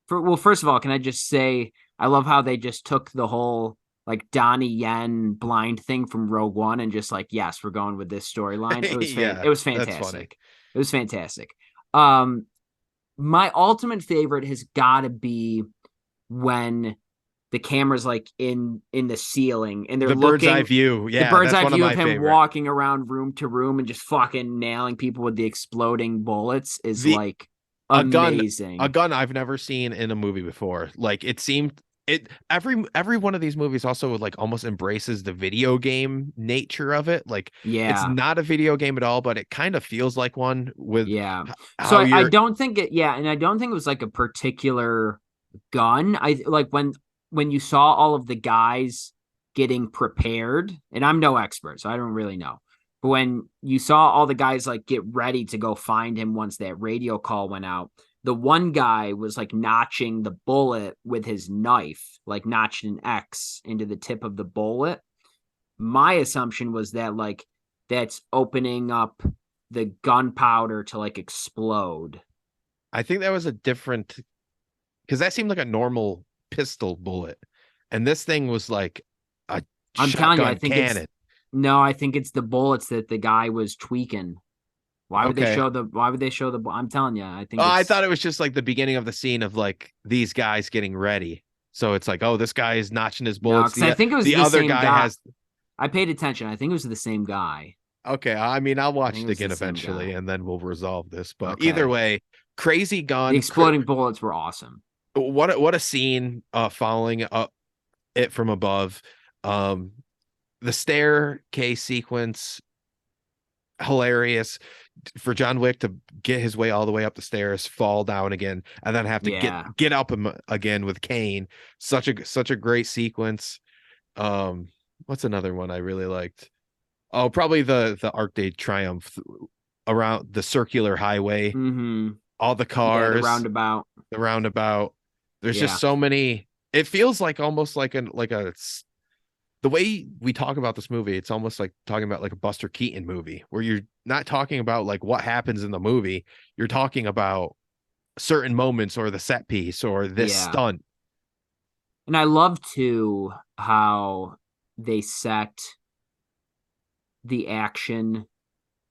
First of all, can I just say I love how they just took the whole like Donnie Yen blind thing from Rogue One and just like, yes, we're going with this storyline. It was it was fantastic. It was fantastic. My ultimate favorite has got to be when the camera's like in the ceiling and they're the bird's eye view. Yeah, the bird's eye view of him walking around room to room and just fucking nailing people with the exploding bullets is like amazing. A gun I've never seen in a movie before. Like it seemed every one of these movies also like almost embraces the video game nature of it. Like it's not a video game at all, but it kind of feels like one with so I don't think and I don't think it was like a particular gun. I like when you saw all of the guys getting prepared, and I'm no expert, so I don't really know. But when you saw all the guys like get ready to go find him once that radio call went out, the one guy was like notching the bullet with his knife, like notched an X into the tip of the bullet. My assumption was that like that's opening up the gunpowder to like explode. I think that was a different, because that seemed like a normal pistol bullet, and this thing was like a I'm telling you, I think cannon. I think it's the bullets that the guy was tweaking. Why would they show the I'm telling you, I think I thought it was just like the beginning of the scene of like these guys getting ready. So it's like, oh, this guy is notching his bullets. I think it was the other same guy has. I paid attention. I think it was the same guy. Okay, I mean, I'll watch it again eventually, and then we'll resolve this. But either way, crazy gun. The exploding bullets were awesome. What a scene! Following up it from above. The staircase sequence, hilarious. For John Wick to get his way all the way up the stairs, fall down again, and then have to get up him again with Kane. Such a great sequence. What's another one I really liked? Oh, probably the Arc Day triumph around the circular highway. All the cars, the roundabout. There's just so many. It feels like almost like the way we talk about this movie, it's almost like talking about like a Buster Keaton movie where you're not talking about like what happens in the movie. You're talking about certain moments or the set piece or this stunt. And I love too how they set the action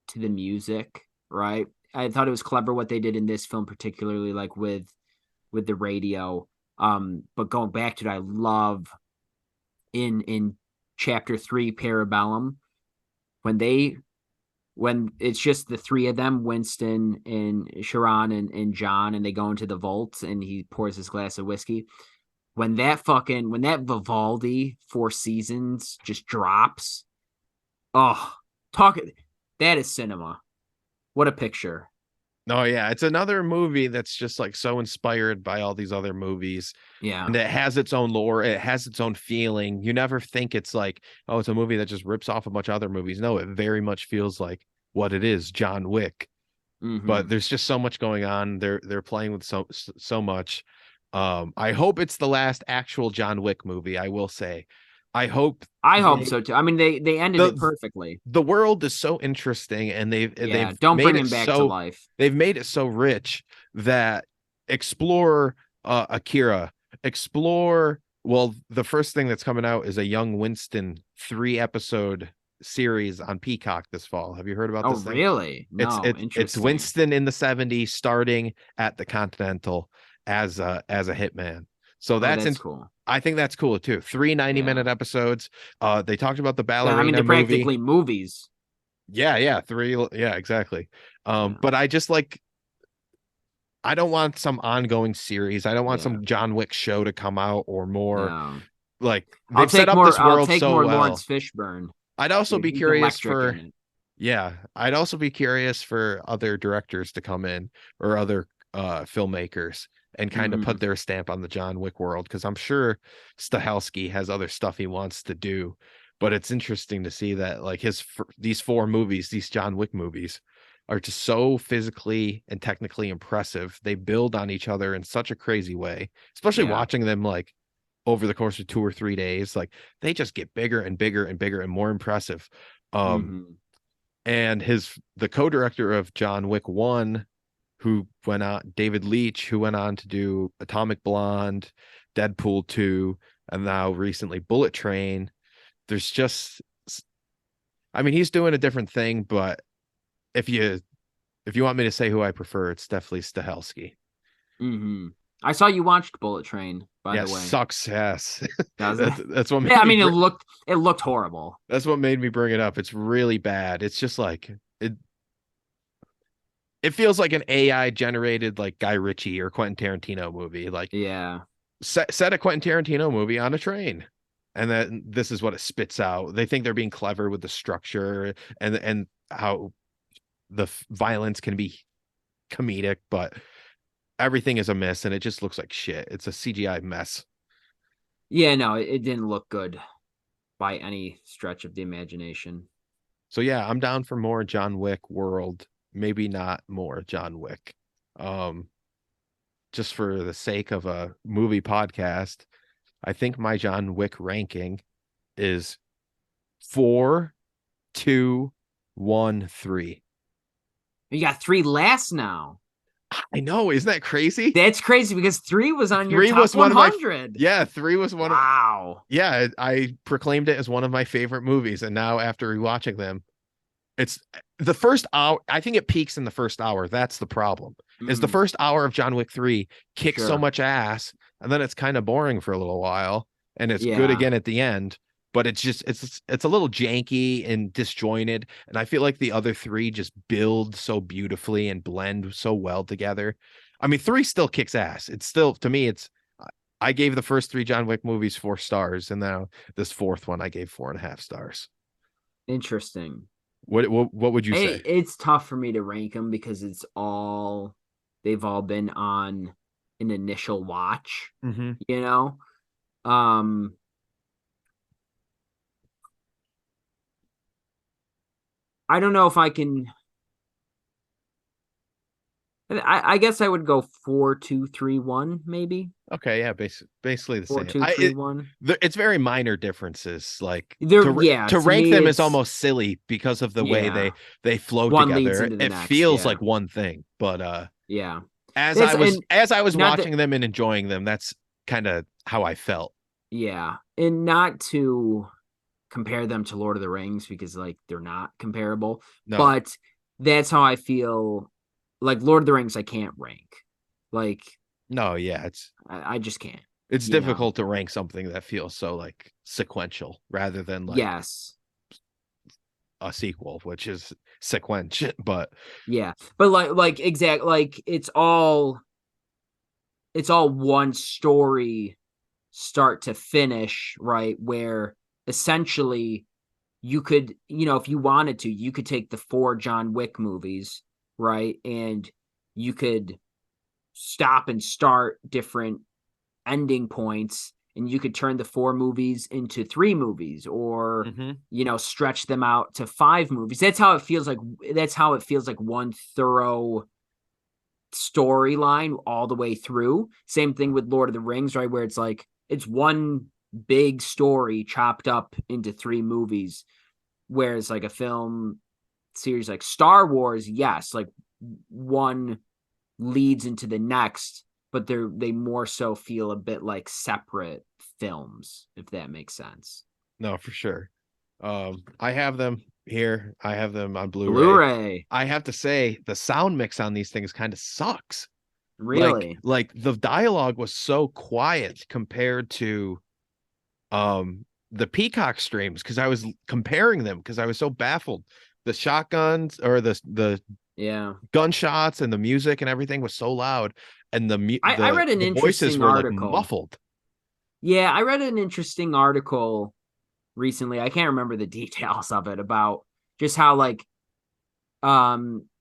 to the music, right? I thought it was clever what they did in this film, particularly like with the radio. But going back to it, I love in chapter 3 Parabellum when they when it's just the three of them, Winston and Sharon and John, and they go into the vault and he pours his glass of whiskey. When that Vivaldi Four Seasons just drops, oh, that is cinema. What a picture. Oh yeah, it's another movie that's just like so inspired by all these other movies. Yeah. And it has its own lore, it has its own feeling. You never think it's like, oh, it's a movie that just rips off a bunch of other movies. No, it very much feels like what it is, John Wick. But there's just so much going on. They're playing with so much. I hope it's the last actual John Wick movie, I will say. I hope so too. I mean, they ended it perfectly. The world is so interesting, and they've don't made bring it him back so, to life. They've made it so rich that explore Akira, explore. Well, the first thing that's coming out is a Young Winston 3-episode series on Peacock this fall. Have you heard about this thing? Really? No, it's Winston in the 70s starting at the Continental as a hitman. So that's cool. I think that's cool too. 3 90-minute episodes. They talked about the ballerina. I mean, they're practically movies. Yeah, 3. Yeah, exactly. But I just I don't want some ongoing series. I don't want some John Wick show to come out or more. No. Like they've set up this world so well. Lawrence Fishburne. I'd also be curious for I'd also be curious for other directors to come in or other filmmakers and kind of put their stamp on the John Wick world, because I'm sure Stahelski has other stuff he wants to do. But it's interesting to see that like these 4 movies, these John Wick movies, are just so physically and technically impressive. They build on each other in such a crazy way, especially watching them like over the course of 2 or 3 days. Like they just get bigger and bigger and bigger and more impressive. And the co-director of John Wick 1, who went on, David Leitch, who went on to do Atomic Blonde, Deadpool 2, and now recently Bullet Train. There's just, I mean, he's doing a different thing, but if you want me to say who I prefer, it's definitely Stahelski. I saw you watched Bullet Train, by the way. Sucks ass. That's what made it looked horrible. That's what made me bring it up. It's really bad. It's just like it feels like an AI generated like Guy Ritchie or Quentin Tarantino movie. Like set a Quentin Tarantino movie on a train, and then this is what it spits out. They think they're being clever with the structure and how the violence can be comedic, but everything is a miss and it just looks like shit. It's a CGI mess. Yeah, no, it didn't look good by any stretch of the imagination. So yeah, I'm down for more John Wick world. Maybe not more John Wick. Just for the sake of a movie podcast, I think my John Wick ranking is 4, 2, 1, 3. You got 3 last now. I know, isn't that crazy? That's crazy because 3 was on your top 100. 3 was one. Wow. I proclaimed it as one of my favorite movies, and now after rewatching them, it's the first hour. I think it peaks in the first hour. That's the problem. Is the first hour of John Wick 3 kicks so much ass, and then it's kind of boring for a little while, and it's good again at the end. But it's just it's a little janky and disjointed, and I feel like the other 3 just build so beautifully and blend so well together. I mean, 3 still kicks ass. It's still, to me, I gave the first 3 John Wick movies 4 stars, and now this 4th one I gave 4.5 stars. Interesting. What would you say? It's tough for me to rank them because they've all been on an initial watch. You know, I don't know if I can. I guess I would go 4, 2, 3, 1, maybe. Okay, yeah, basically the 4, same. 2, 3, 1. It's very minor differences. Like to rank them is almost silly because of the way they flow together. It feels like one thing, but as I was watching them and enjoying them, that's kind of how I felt. Yeah, and not to compare them to Lord of the Rings because like they're not comparable, but that's how I feel. Like Lord of the Rings, I can't rank. Like I just can't. It's difficult to rank something that feels so like sequential rather than like a sequel, which is sequence, but Yeah. But like it's all one story start to finish, right? Where essentially you could, if you wanted to, you could take the 4 John Wick movies, right? And you could stop and start different ending points, and you could turn the 4 movies into 3 movies, or stretch them out to 5 movies. That's how it feels like one thorough storyline all the way through. Same thing with Lord of the Rings, right? Where it's like it's one big story chopped up into 3 movies. Whereas like a film series like Star Wars, yes, like one leads into the next, but they more so feel a bit like separate films, if that makes sense. no, for sure. I have them here. I have them on Blu-ray. Blu-ray. I have to say the sound mix on these things kind of sucks. Really? Like the dialogue was so quiet compared to the Peacock streams, because I was comparing them because I was so baffled. The shotguns or the gunshots and the music and everything was so loud, and I read an the voices interesting were article. like muffled. Yeah, I read an interesting article recently. I can't remember the details of it, about just how like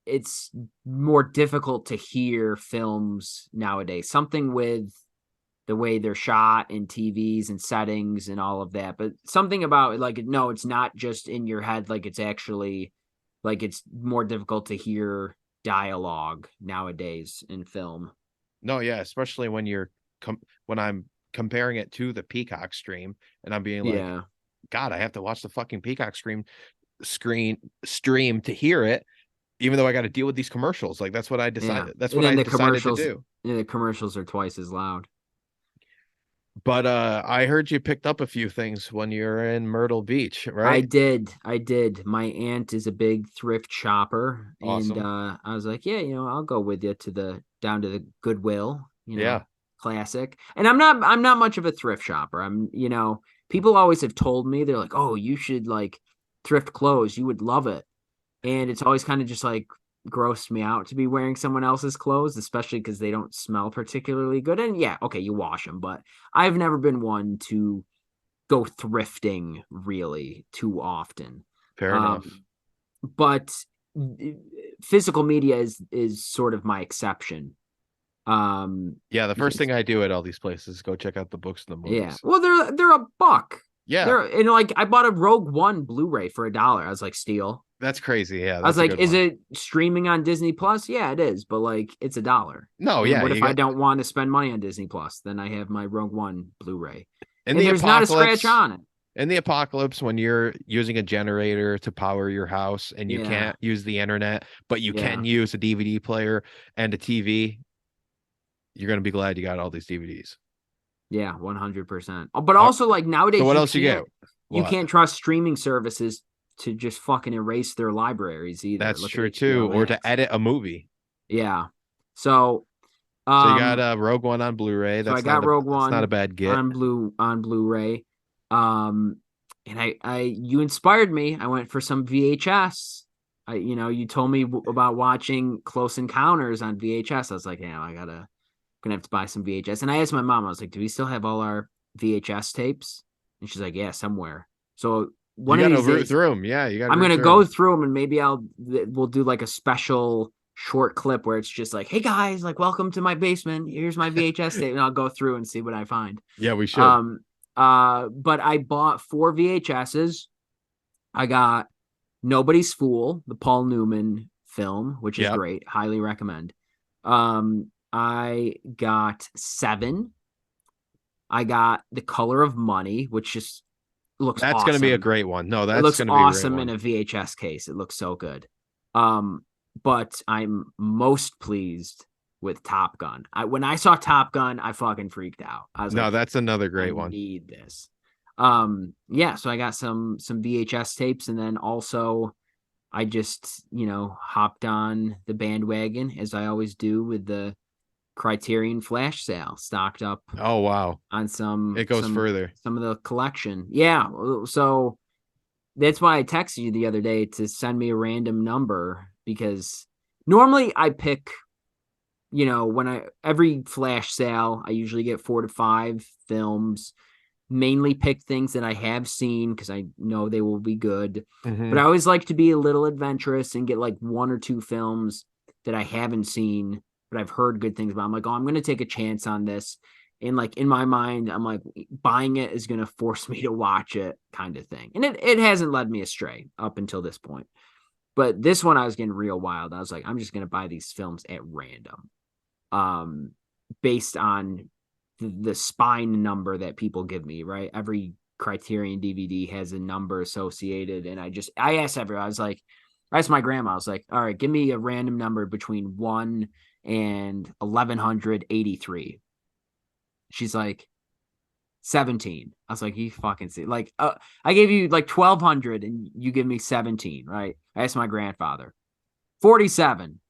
it's more difficult to hear films nowadays. Something with the way they're shot in TVs and settings and all of that. But something about like, no, it's not just in your head. Like it's actually like it's more difficult to hear dialogue nowadays in film. No, yeah, especially when when I'm comparing it to the Peacock stream, and I'm being like, God, I have to watch the fucking Peacock stream to hear it, even though I got to deal with these commercials. Like that's what I decided. Yeah. That's what I decided to do. Yeah, the commercials are twice as loud. But I heard you picked up a few things when you were in Myrtle Beach, right? I did. My aunt is a big thrift shopper. Awesome. And I was like, yeah, I'll go with you down to the Goodwill, classic. And I'm not much of a thrift shopper. People always have told me, they're like, oh, you should like thrift clothes. You would love it. And it's always kind of just like grossed me out to be wearing someone else's clothes, especially because they don't smell particularly good. And yeah, okay, you wash them, but I've never been one to go thrifting really too often. Fair enough. But physical media is sort of my exception. Yeah, the first thing I do at all these places is go check out the books and the movies. Yeah, well, they're $1. Yeah, and like I bought a Rogue One Blu-ray for $1. I was like, steal. That's crazy. Yeah, I was like, is it streaming on Disney Plus? Yeah, it is, but like it's $1. No, and what if I don't want to spend money on Disney Plus? Then I have my Rogue One Blu-ray, and there's not a scratch on it. In the apocalypse, when you're using a generator to power your house and you can't use the internet, but you can use a DVD player and a TV, you're gonna be glad you got all these DVDs. Yeah, 100%. But also, like nowadays, so what else you get? You can't trust streaming services to just fucking erase their libraries either. That's true too, or to edit a movie. Yeah. So you got Rogue One on Blu-ray. So I got Rogue One. That's not a bad get on Blu-ray. And you inspired me. I went for some VHS. You told me about watching Close Encounters on VHS. I was like, yeah, gonna have to buy some VHS. And I asked my mom, I was like, do we still have all our VHS tapes? And she's like, yeah, somewhere. So one of these days, through them. Yeah, I'm gonna go through them, and maybe we'll do like a special short clip where it's just like, hey guys, like welcome to my basement. Here's my VHS tape, and I'll go through and see what I find. Yeah, we should. But I bought 4 VHSs. I got Nobody's Fool, the Paul Newman film, which is great. Highly recommend. I got 7. I got The Color of Money, which just looks that's awesome. Going to be a great one. No, that's going to be awesome in a VHS case. It looks so good. But I'm most pleased with Top Gun. When I saw Top Gun, I fucking freaked out. I was like, that's another great one. Need this. So I got some VHS tapes, and then also I just, hopped on the bandwagon, as I always do, with the Criterion flash sale, stocked up. Oh wow. On some, it goes further. Some of the collection. Yeah. So That's why I texted you the other day to send me a random number, because normally I pick, when every flash sale, I usually get 4 to 5 films, mainly pick things that I have seen because I know they will be good. Mhm. But I always like to be a little adventurous and get like 1 or 2 films that I haven't seen, but I've heard good things about. I'm like, oh, I'm going to take a chance on this. And like in my mind, I'm like, buying it is going to force me to watch it, kind of thing. And it hasn't led me astray up until this point. But this one, I was getting real wild. I was like, I'm just going to buy these films at random, based on the spine number that people give me, right? Every Criterion DVD has a number associated. And I asked everyone, I asked my grandma, I was like, all right, give me a random number between 1 and 1183. She's like, 17. I was like, you fucking see, like, I gave you like 1200 and you give me 17, right? I asked my grandfather, 47.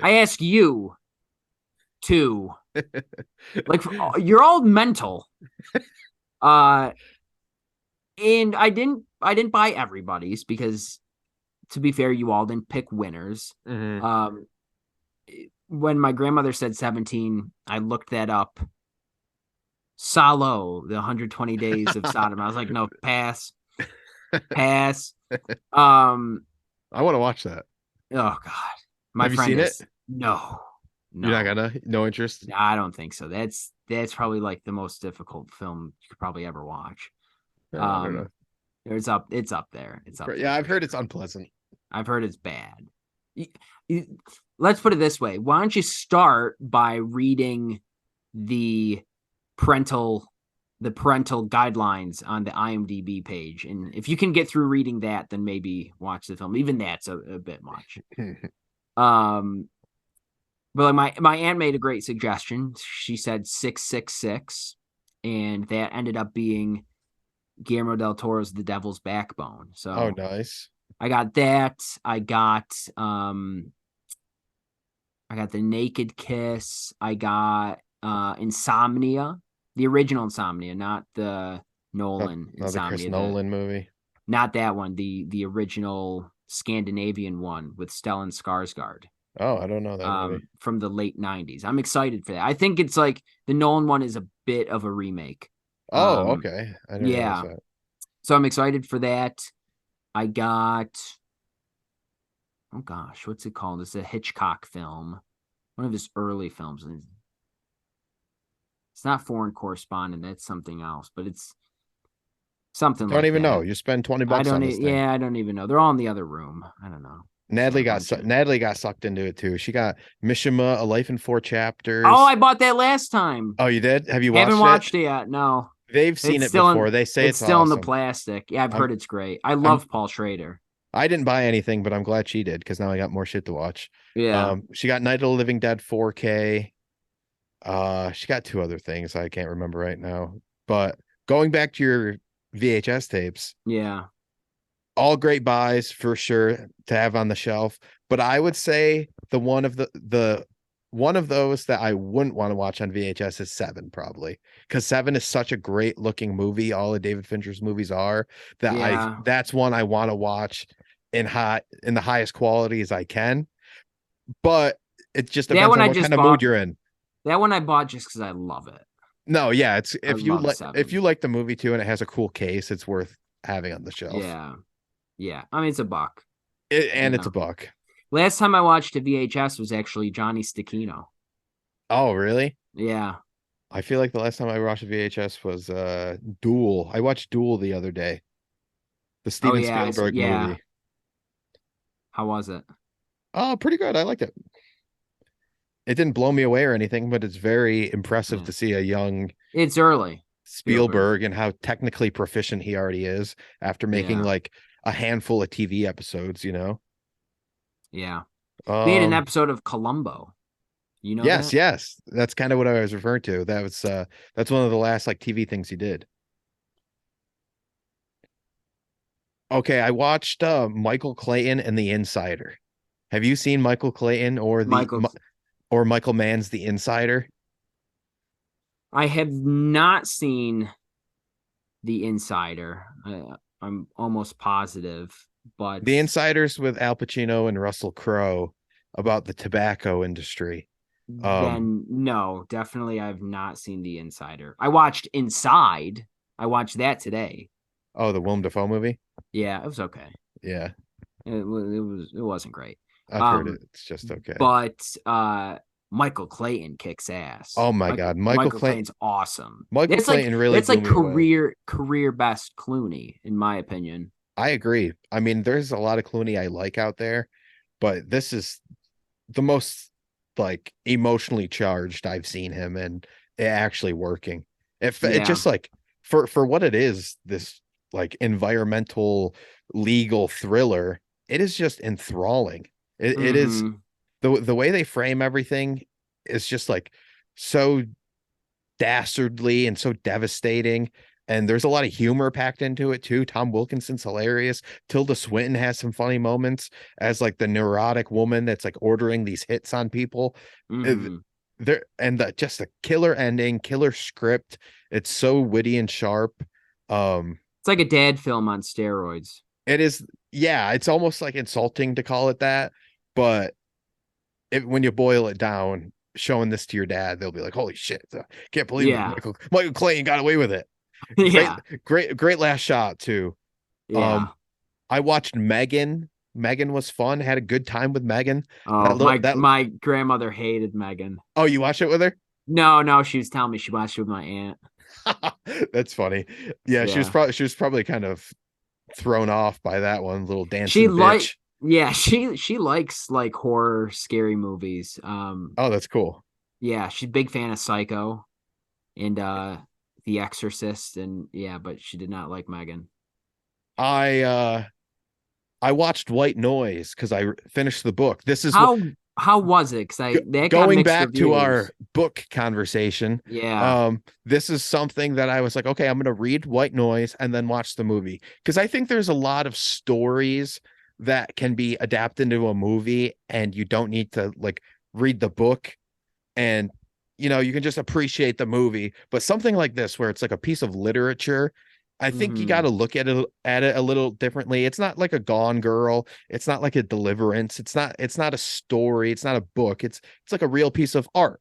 I ask you, 2. Like, you're all mental. And I didn't buy everybody's because, to be fair, you all didn't pick winners. Mhm. When my grandmother said 17, I looked that up. Salo, the 120 Days of Sodom. I was like, no, pass. I want to watch that. Oh God, my Have you friend seen is it? no. You're not gonna? No interest? I don't think so. That's probably like the most difficult film you could probably ever watch. No, I don't know. It's up there. It's up there. Yeah, I've heard it's sure. unpleasant. I've heard it's bad. Let's put it this way. Why don't you start by reading the parental guidelines on the IMDb page, and if you can get through reading that, then maybe watch the film. Even that's a bit much. But like my aunt made a great suggestion. She said 666, and that ended up being Guillermo del Toro's The Devil's Backbone. So Oh, nice. I got that. I got The Naked Kiss. I got Insomnia, the original Insomnia, not the Nolan Not the Chris Insomnia. Nolan movie. Not that one. The original Scandinavian one with Stellan Skarsgård. Oh, I don't know that movie. From the late 90s. I'm excited for that. I think it's like the Nolan one is a bit of a remake. Oh, okay. I didn't realize that. So I'm excited for that. I got, oh gosh, what's it called? It's a Hitchcock film. One of his early films. It's not Foreign Correspondent. That's something else, but it's something like that. Don't even know. You spend $20 on this thing. Yeah, I don't even know. They're all in the other room. I don't know. Natalie got sucked into it too. She got Mishima, A Life in 4 Chapters. Oh, I bought that last time. Oh, you did? Have you watched it? Haven't watched it yet. No. They've seen it before. They say it's still awesome. in the plastic. Yeah, I've heard it's great. I love Paul Schrader. I didn't buy anything, but I'm glad she did because now I got more shit to watch. Yeah. She got Night of the Living Dead 4K. She got 2 other things I can't remember right now. But going back to your VHS tapes. Yeah. All great buys for sure to have on the shelf. But I would say the one of those that I wouldn't want to watch on VHS is 7, probably, because 7 is such a great looking movie. All of David Fincher's movies are that that's one I want to watch in the highest quality as I can. But it just depends on what kind of mood you're in. That one I bought just because I love it. No, yeah, it's if you like the movie too and it has a cool case, it's worth having on the shelf. Yeah. I mean, it's $1. It's $1. Last time I watched a VHS was actually Johnny Stecchino. Oh, really? Yeah. I feel like the last time I watched a VHS was Duel. I watched Duel the other day. The Steven Spielberg movie. How was it? Oh, pretty good. I liked it. It didn't blow me away or anything, but it's very impressive to see a young It's early Spielberg and how technically proficient he already is after making like a handful of TV episodes, Yeah. He made an episode of Columbo. You know Yes. That's kind of what I was referring to. That's one of the last like TV things he did. Okay, I watched Michael Clayton and The Insider. Have you seen Michael Clayton or Michael Mann's The Insider? I have not seen The Insider. I'm almost positive, but The Insiders with Al Pacino and Russell Crowe about the tobacco industry. then no, definitely I've not seen The Insider. I watched Inside. I watched that today. Oh, the Willem Dafoe movie. Yeah, it was okay. Yeah, It wasn't great. I've heard it. It's just okay. But Michael Clayton kicks ass. Oh my God, Michael Clayton's awesome. Michael Clayton really that's like blew me away. career best Clooney, in my opinion. I agree. I mean, there's a lot of Clooney I like out there, but this is the most like emotionally charged I've seen him, and it actually working. It Yeah. just like for what it is, this like environmental legal thriller, it is just enthralling. It is Mhm. the way they frame everything is just like so dastardly and so devastating. And there's a lot of humor packed into it too. Tom Wilkinson's hilarious. Tilda Swinton has some funny moments as like the neurotic woman that's like ordering these hits on people. Mhm. There and just a killer ending, killer script. It's so witty and sharp. It's like a dad film on steroids. It is, yeah, it's almost like insulting to call it that, but when you boil it down, showing this to your dad, they'll be like, "Holy shit! Can't believe Yeah. Michael Clayton got away with it." Great, Yeah. great last shot too. Yeah. I watched Megan. Megan was fun. Had a good time with Megan. Oh, my grandmother hated Megan. Oh, you watched it with her? No, she was telling me she watched it with my aunt. That's funny. Yeah, Yeah. she was probably kind of thrown off by that one, little She dancing like bitch. yeah, she likes like horror scary movies. Oh, that's cool. Yeah, she's a big fan of Psycho and The Exorcist, and yeah, but she did not like Megan. I I watched White Noise because I finished the book. This is what How was it? Because that got going mixed back to our reviews. book conversation. Yeah. This is something that I was like, okay, I'm gonna read White Noise and then watch the movie because I think there's a lot of stories that can be adapted into a movie and you don't need to like read the book, and you can just appreciate the movie. But something like this where it's like a piece of literature, I think you got Hmm. to look at it a little differently. It's not like a Gone Girl. It's not like a Deliverance. It's not a story. It's not a book. It's like a real piece of art.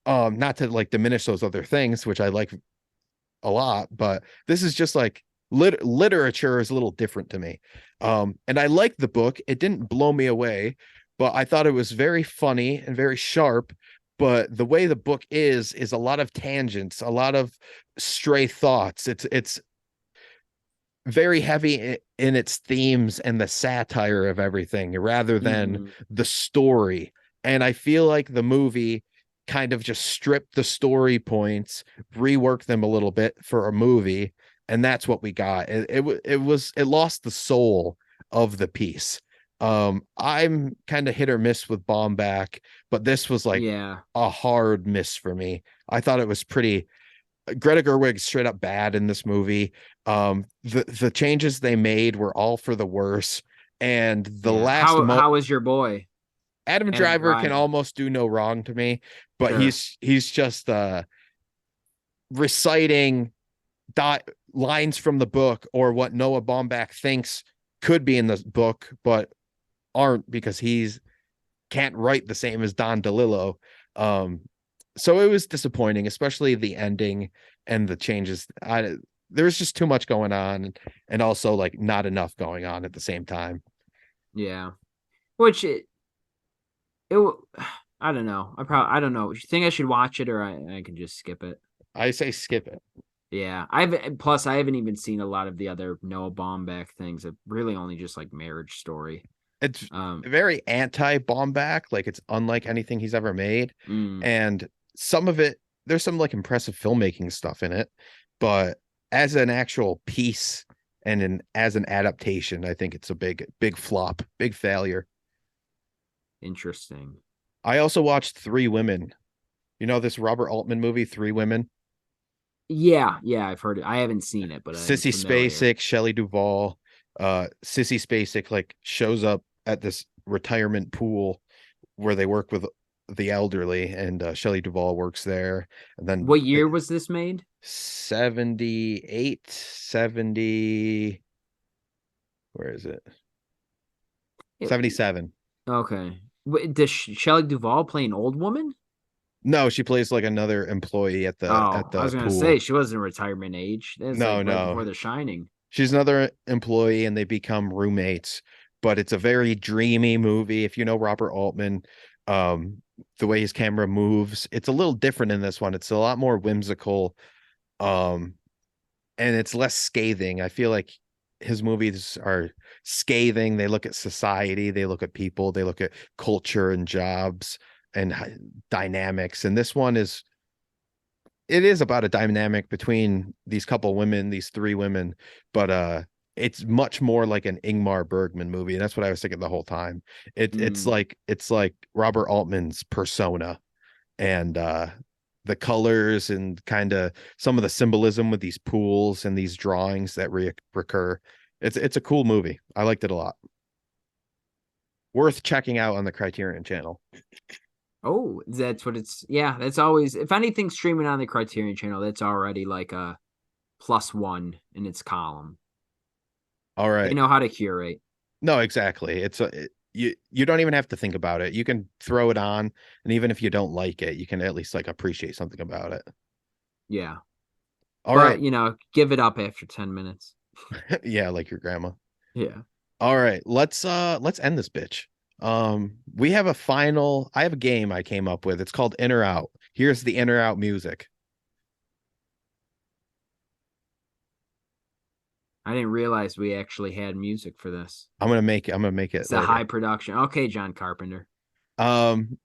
Not to like diminish those other things, which I like a lot, but this is just like literature is a little different to me. And I like the book. It didn't blow me away, but I thought it was very funny and very sharp. But the way the book is a lot of tangents, a lot of stray thoughts. It's very heavy in its themes and the satire of everything rather than Hmm. the story. And I feel like the movie kind of just stripped the story points, reworked them a little bit for a movie, and that's what we got. It lost the soul of the piece. I'm kind of hit or miss with Bomback, but this was like Yeah. a hard miss for me. I thought it was pretty Greta Gerwig straight up bad in this movie. The changes they made were all for the worse. And the Yeah. last How is your boy? Adam Adam Driver can Driver. almost do no wrong to me, but Sure. he's just reciting lines from the book or what Noah Baumbach thinks could be in the book, but aren't because he's can't write the same as Don DeLillo. So it was disappointing, especially the ending and the changes. There's just too much going on, and also like not enough going on at the same time. Yeah. Which it I don't know. I don't know. You think I should watch it or I can just skip it? I say skip it. Yeah. I haven't even seen a lot of the other Noah Baumbach things. I've really only just like Marriage Story. It's Um very anti-Baumbach, like it's unlike anything he's ever made, mm, and some of it there's some like impressive filmmaking stuff in it, but as an actual piece and as an adaptation, I think it's a big flop, big failure. Interesting. I also watched Three Women. You know this Robert Altman movie, Three Women? Yeah, I've heard it. I haven't seen it, but I'm Sissy familiar. Spacek, Shelley Duvall. Sissy Spacek like shows up at this retirement pool where they work with the elderly, and Shelley Duvall works there. And then What year was this made? 78, 70. Where is it? It- 77. Okay. Does Shelley Duvall play an old woman? No, she plays like another employee at Oh, the I was gonna say pool. she wasn't retirement age. That's No, like right no. before The Shining. She's another employee and they become roommates, but it's a very dreamy movie. If you know Robert Altman, um, the way his camera moves, it's a little different in this one. It's a lot more whimsical, um, and it's less scathing. I feel like his movies are scathing. They look at society, they look at people, they look at culture and jobs and dynamics. And this one is it is about a dynamic between these couple women, these three women, but it's much more like an Ingmar Bergman movie, and that's what I was thinking the whole time. It's like Robert Altman's Persona, and the colors and kind of some of the symbolism with these pools and these drawings that recur. It's a cool movie. I liked it a lot. Worth checking out on the Criterion Channel. Oh, that's what it's. Yeah, that's always. If anything's streaming on the Criterion Channel, that's already like a +1 in its column. All They right. know how to curate. No, exactly. You don't even have to think about it. You can throw it on, and even if you don't like it, you can at least like appreciate something about it. Yeah. All But, right. give it up after 10 minutes. Yeah, like your grandma. Yeah. All right, let's end this bitch. We have I have a game I came up with. It's called In or Out. Here's the In or Out music. I didn't realize we actually had music for this. I'm gonna make it It's a high production. Okay, John Carpenter. Um,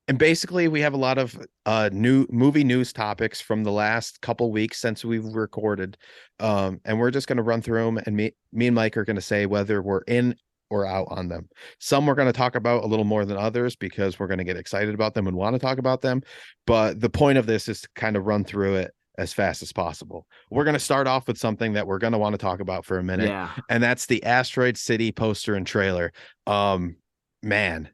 and basically we have a lot of new movie news topics from the last couple weeks since we've recorded. And we're just gonna run through them, and me and Mike are gonna say whether we're in or out on them. Some we're going to talk about a little more than others because we're going to get excited about them and want to talk about them. But the point of this is to kind of run through it as fast as possible. We're going to start off with something that we're going to want to talk about for a minute. Yeah. And that's the Asteroid City poster and trailer. Man,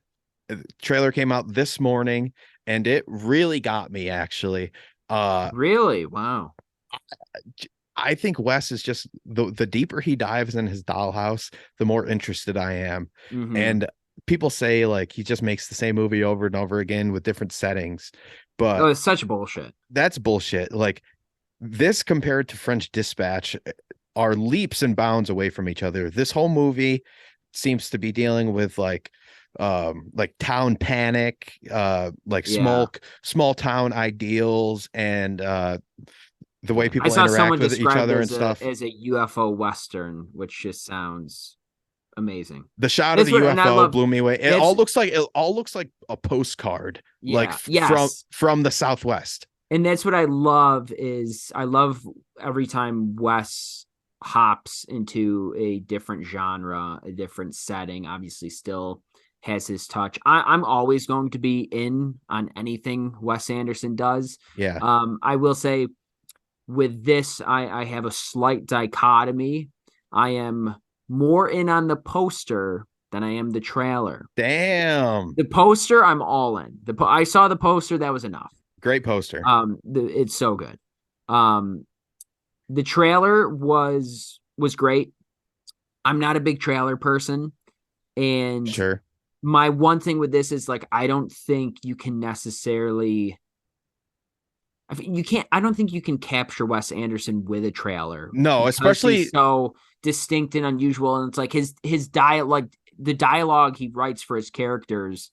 the trailer came out this morning and it really got me actually. Really? Wow. I think Wes is just the deeper he dives in his dollhouse, the more interested I am. Mm-hmm. And people say like he just makes the same movie over and over again with different settings, but it's such bullshit. That's bullshit. Like this compared to French Dispatch are leaps and bounds away from each other. This whole movie seems to be dealing with like town panic, small town ideals, and the way people interact with each other and stuff. As a UFO Western, which just sounds amazing. The shot of the UFO blew me away. It all looks like a postcard, from the Southwest. And that's what I love every time Wes hops into a different genre, a different setting, obviously still has his touch. I'm always going to be in on anything Wes Anderson does. Yeah. I will say with this, I have a slight dichotomy. I am more in on the poster than I am the trailer. Damn. The poster, I'm all in. I saw the poster, that was enough. Great poster. It's so good. The trailer was great. I'm not a big trailer person, and sure. My one thing with this is like I don't think you can necessarily. I don't think you can capture Wes Anderson with a trailer. No, especially he's so distinct and unusual. And it's like his dialogue, the dialogue he writes for his characters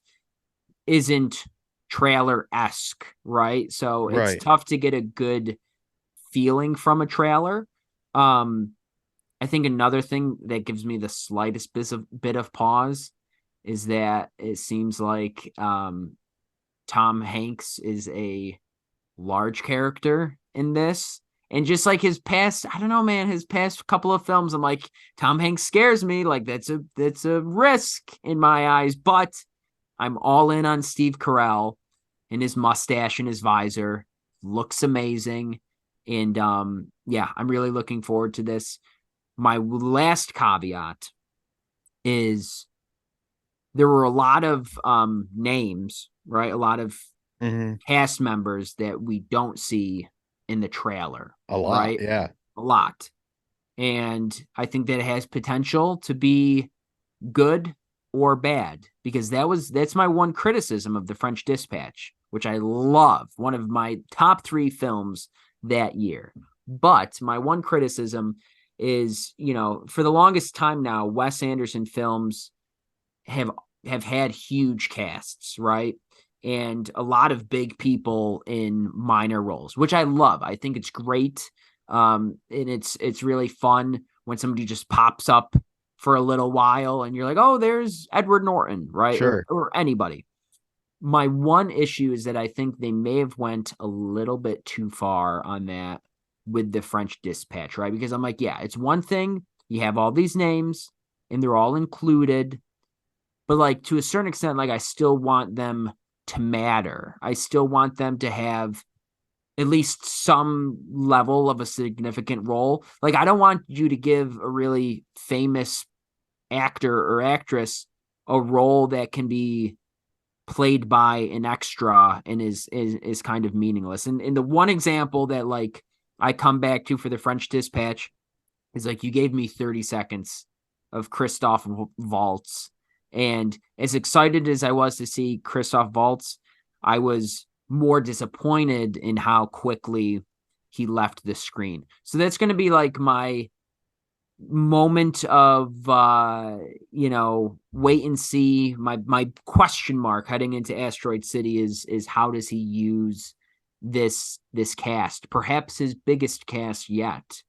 isn't trailer-esque, right? So it's tough to get a good feeling from a trailer. I think another thing that gives me the slightest bit of pause is that it seems like Tom Hanks is a large character in this, and just like his past, I don't know, man, his past couple of films, I'm like, Tom Hanks scares me. Like that's a risk in my eyes, but I'm all in on Steve Carell and his mustache and his visor. Looks amazing. And I'm really looking forward to this. My last caveat is there were a lot of names, right? A lot of cast members that we don't see in the trailer. A lot, right? yeah. A lot. And I think that it has potential to be good or bad, because that's my one criticism of The French Dispatch, which I love, one of my top 3 films that year. But my one criticism is, for the longest time now, Wes Anderson films have had huge casts, right? And a lot of big people in minor roles, which I love. I think it's great. And it's really fun when somebody just pops up for a little while and you're like, oh, there's Edward Norton, right? Sure. Or anybody. My one issue is that I think they may have went a little bit too far on that with The French Dispatch, right? Because I'm like, yeah, it's one thing. You have all these names and they're all included. But like to a certain extent, like I still want them to matter. I still want them to have at least some level of a significant role. Like I don't want you to give a really famous actor or actress a role that can be played by an extra and is kind of meaningless. And the one example that like I come back to for The French Dispatch is like you gave me 30 seconds of Christoph Waltz. And as excited as I was to see Christoph Waltz, I was more disappointed in how quickly he left the screen. So that's going to be like my moment of wait and see. My question mark heading into Asteroid City is how does he use this cast? Perhaps his biggest cast yet.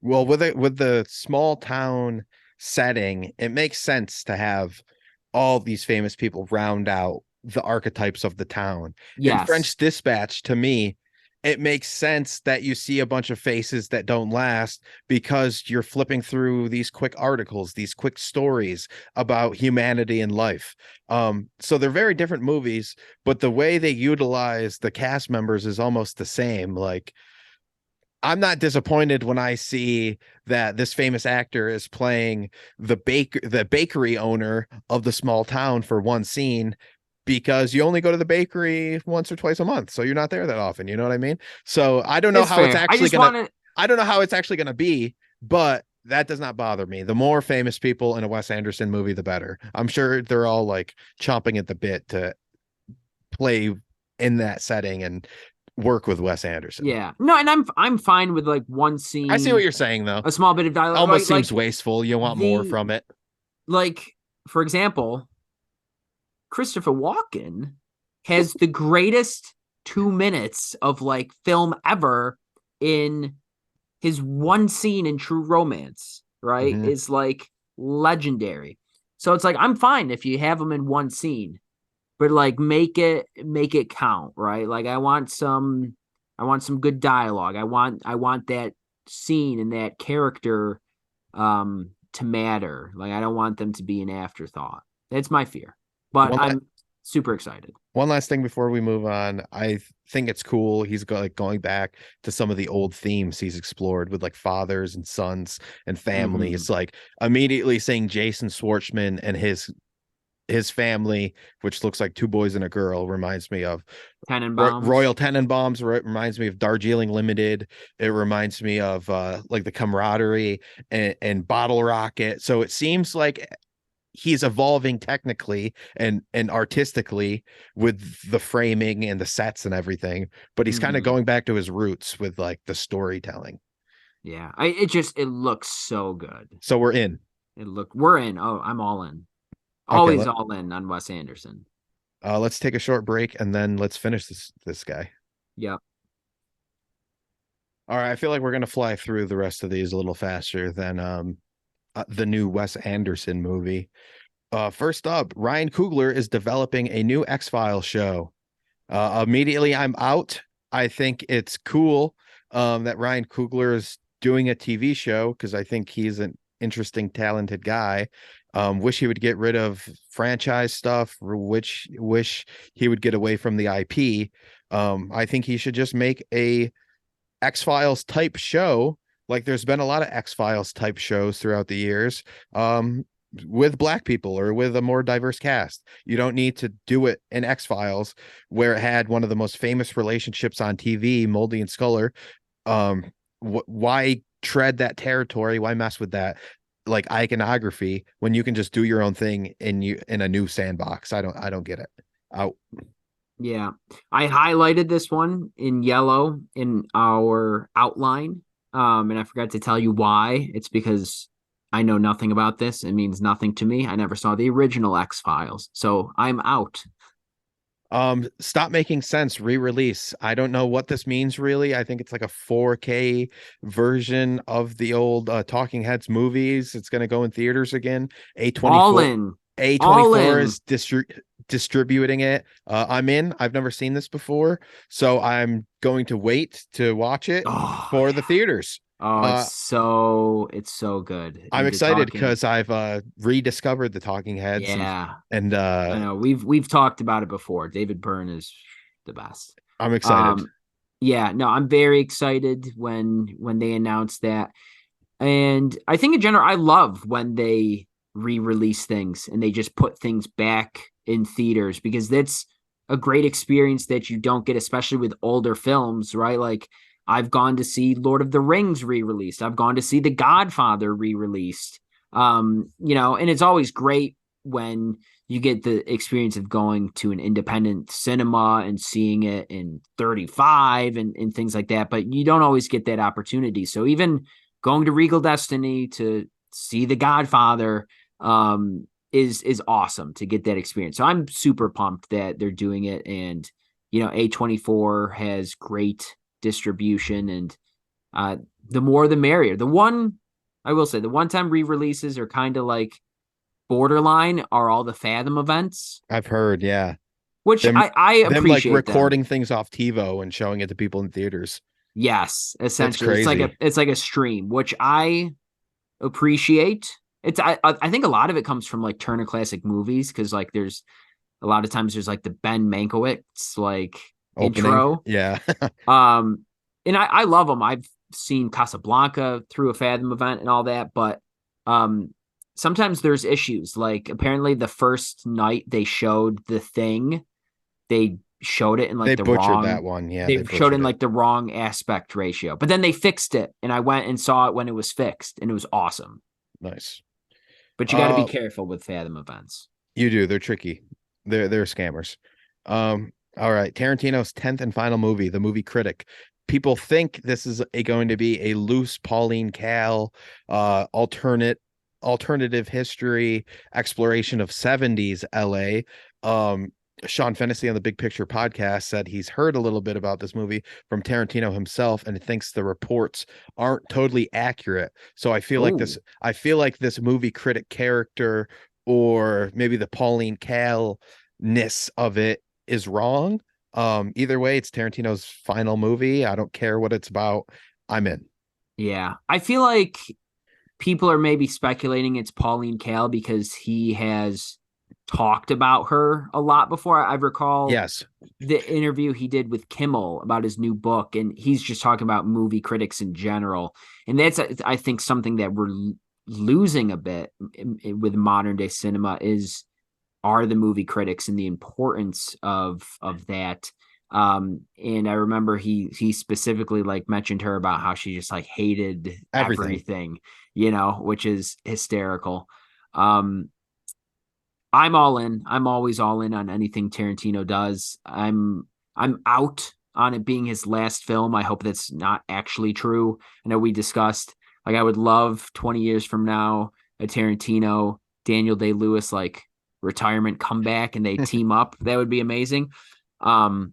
Well, with the small town setting, it makes sense to have all these famous people round out the archetypes of the town. Yes. In French Dispatch, to me, it makes sense that you see a bunch of faces that don't last because you're flipping through these quick articles, these quick stories about humanity and life. So they're very different movies, but the way they utilize the cast members is almost the same. Like, I'm not disappointed when I see that this famous actor is playing the bakery owner of the small town for one scene, because you only go to the bakery once or twice a month, so you're not there that often. You know what I mean? So I don't know It's how fair. it's actually I don't know how it's actually gonna be, but that does not bother me. The more famous people in a Wes Anderson movie, the better. I'm sure they're all like chomping at the bit to play in that setting and work with Wes Anderson. Yeah. No, and I'm fine with like one scene. I see what you're saying though. A small bit of dialogue. Almost seems wasteful. You want more from it. Like, for example, Christopher Walken has the greatest 2 minutes of like film ever in his one scene in True Romance, right? Mhm. Is like legendary. So it's like, I'm fine if you have him in one scene, but like make it count, right? Like I want some good dialogue. I want that scene and that character to matter. Like I don't want them to be an afterthought. That's my fear. But I'm super excited. One last thing before we move on. I think it's cool. He's going back to some of the old themes he's explored with like fathers and sons and family. Mhm. It's like immediately saying Jason Schwartzman and his family, which looks like two boys and a girl, reminds me of Tenenbaums. Royal Tenenbaums. Reminds me of Darjeeling Limited. It reminds me of like the camaraderie and Bottle Rocket. So it seems like he's evolving technically and artistically with the framing and the sets and everything, but he's kind of going back to his roots with like the storytelling. Yeah, it looks so good. So we're in. We're in. Oh, I'm all in. Always all in on Wes Anderson. Let's take a short break and then let's finish this guy. Yep. All right, I feel like we're gonna fly through the rest of these a little faster than the new Wes Anderson movie. First up, Ryan Coogler is developing a new X-Files show. Immediately, I'm out. I think it's cool that Ryan Coogler is doing a TV show because I think he's an interesting, talented guy. Wish he would get rid of franchise stuff, wish he would get away from the IP. I think he should just make a X-Files type show. Like there's been a lot of X-Files type shows throughout the years with black people or with a more diverse cast. You don't need to do it in X-Files where it had one of the most famous relationships on TV, Mulder and Scully. Why tread that territory? Why mess with that like iconography when you can just do your own thing in a new sandbox? I don't get it. Out. Yeah. I highlighted this one in yellow in our outline. And I forgot to tell you why. It's because I know nothing about this. It means nothing to me. I never saw the original X-Files. So I'm out. Stop Making Sense re-release. I don't know what this means really. I think it's like a 4K version of the old Talking Heads movies. It's going to go in theaters again. All in. A24 is distributing it. I'm in. I've never seen this before, so I'm going to wait to watch it for the theaters. Oh, it's so good. I'm excited because I've rediscovered the Talking Heads. Yeah, and I know we've talked about it before. David Byrne is the best. I'm excited. Yeah, no, I'm very excited when they announced that, and I think in general, I love when they re-release things and they just put things back in theaters, because that's a great experience that you don't get, especially with older films, right? Like I've gone to see Lord of the Rings re-released. I've gone to see The Godfather re-released. And it's always great when you get the experience of going to an independent cinema and seeing it in 35 and things like that. But you don't always get that opportunity. So even going to Regal Destiny to see The Godfather is awesome to get that experience. So I'm super pumped that they're doing it. And, A24 has great distribution, and the more the merrier. I will say the one-time re-releases are kind of like borderline are all the Fathom events. I've heard, yeah. Which I appreciate, like recording things off TiVo and showing it to people in theaters. Yes, essentially. That's crazy. It's like a stream, which I appreciate. I think a lot of it comes from like Turner Classic Movies, because like there's a lot of times there's like the Ben Mankiewicz like opening intro. Yeah. And I love them. I've seen Casablanca through a Fathom event and all that, but sometimes there's issues. Like apparently the first night they showed The Thing, they showed it in like they butchered that one. Yeah, they showed in like the wrong aspect ratio, but then they fixed it, and I went and saw it when it was fixed, and it was awesome. Nice. But you got to be careful with Fathom events. You do. They're tricky. They're scammers. All right. Tarantino's 10th and final movie, The Movie Critic. People think this is going to be a loose Pauline Kael, alternative history exploration of 70s LA. Sean Fennessy on the Big Picture podcast said he's heard a little bit about this movie from Tarantino himself and thinks the reports aren't totally accurate. So I feel like this movie critic character, or maybe the Pauline Kael-ness of it, is wrong. Either way, it's Tarantino's final movie. I don't care what it's about. I'm in. Yeah. I feel like people are maybe speculating it's Pauline Kael because he has talked about her a lot before. I recall the interview he did with Kimmel about his new book, and he's just talking about movie critics in general. And that's, I think, something that we're losing a bit with modern day cinema are the movie critics and the importance of that. And I remember he specifically like mentioned her about how she just like hated everything, which is hysterical. I'm all in. I'm always all in on anything Tarantino does. I'm out on it being his last film. I hope that's not actually true. I know we discussed, like, I would love 20 years from now a Tarantino, Daniel Day-Lewis like retirement comeback and they team up. That would be amazing. I'm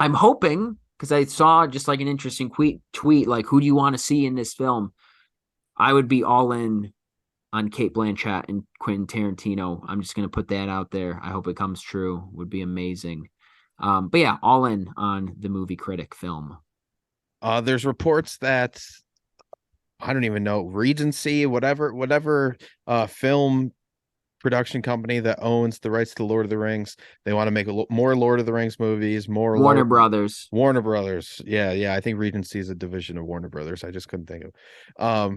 hoping, because I saw just like an interesting tweet like, who do you want to see in this film? I would be all in on Cate Blanchett and Quentin Tarantino. I'm just going to put that out there. I hope it comes true. Would be amazing. But yeah, all in on the Movie Critic film. There's reports that, I don't even know, Regency, whatever film production company that owns the rights to Lord of the Rings, they want to make more Lord of the Rings movies, more Warner Brothers. Yeah, I think Regency is a division of Warner Brothers. I just couldn't think of.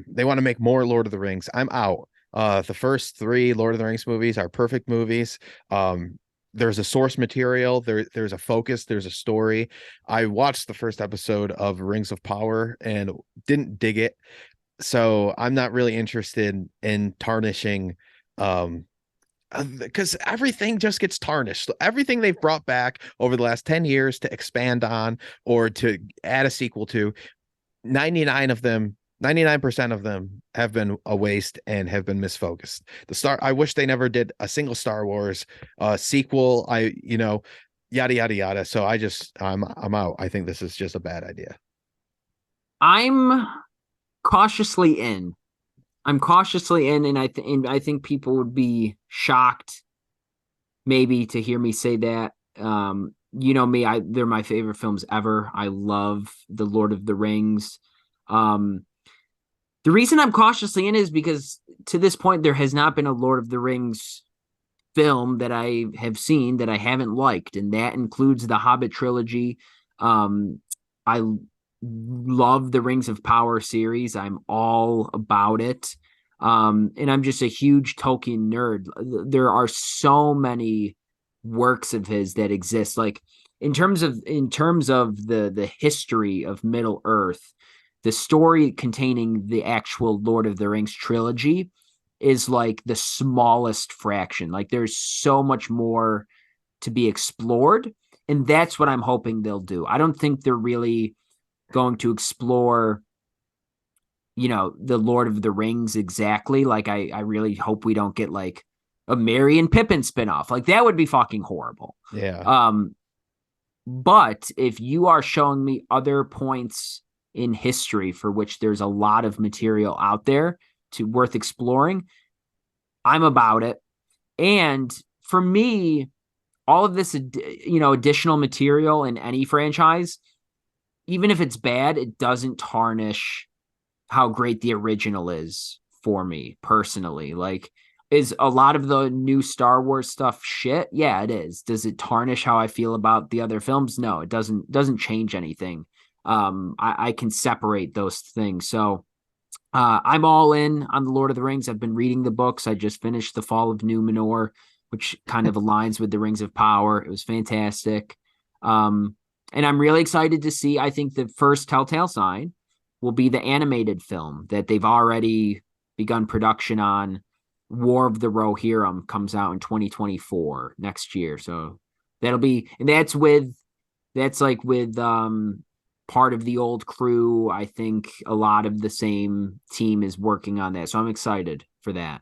They want to make more Lord of the Rings. I'm out. The first 3 Lord of the Rings movies are perfect movies. There's a source material, there's a focus, there's a story. I watched the first episode of Rings of Power and didn't dig it. So I'm not really interested in tarnishing, because everything just gets tarnished. Everything they've brought back over the last 10 years to expand on or to add a sequel to, 99% of them have been a waste and have been misfocused. I wish they never did a single Star Wars sequel. Yada yada yada. So I'm out. I think this is just a bad idea. I'm cautiously in. I'm cautiously in, and I think people would be shocked maybe to hear me say that. You know me, they're my favorite films ever. I love the Lord of the Rings. The reason I'm cautiously in is because to this point there has not been a Lord of the Rings film that I have seen that I haven't liked, and that includes the Hobbit trilogy. I love the Rings of Power series. I'm all about it. And I'm just a huge Tolkien nerd. There are so many works of his that exist. Like in terms of the history of Middle Earth, the story containing the actual Lord of the Rings trilogy is like the smallest fraction. Like there's so much more to be explored, and that's what I'm hoping they'll do. I don't think they're really going to explore, the Lord of the Rings exactly. Like I really hope we don't get like a Merry and Pippin spinoff. Like that would be fucking horrible. Yeah. But if you are showing me other points in history for which there's a lot of material out there to worth exploring, I'm about it. And for me, all of this, additional material in any franchise, even if it's bad, it doesn't tarnish how great the original is for me personally. Like, is a lot of the new Star Wars stuff shit? Yeah, it is. Does it tarnish how I feel about the other films? No, it doesn't change anything. I can separate those things. So I'm all in on the Lord of the Rings. I've been reading the books. I just finished The Fall of Numenor, which kind of aligns with the Rings of Power. It was fantastic. And I'm really excited to see, I think the first telltale sign will be the animated film that they've already begun production on. War of the Rohirrim comes out in 2024 next year. So that's with part of the old crew. I think a lot of the same team is working on that. So I'm excited for that.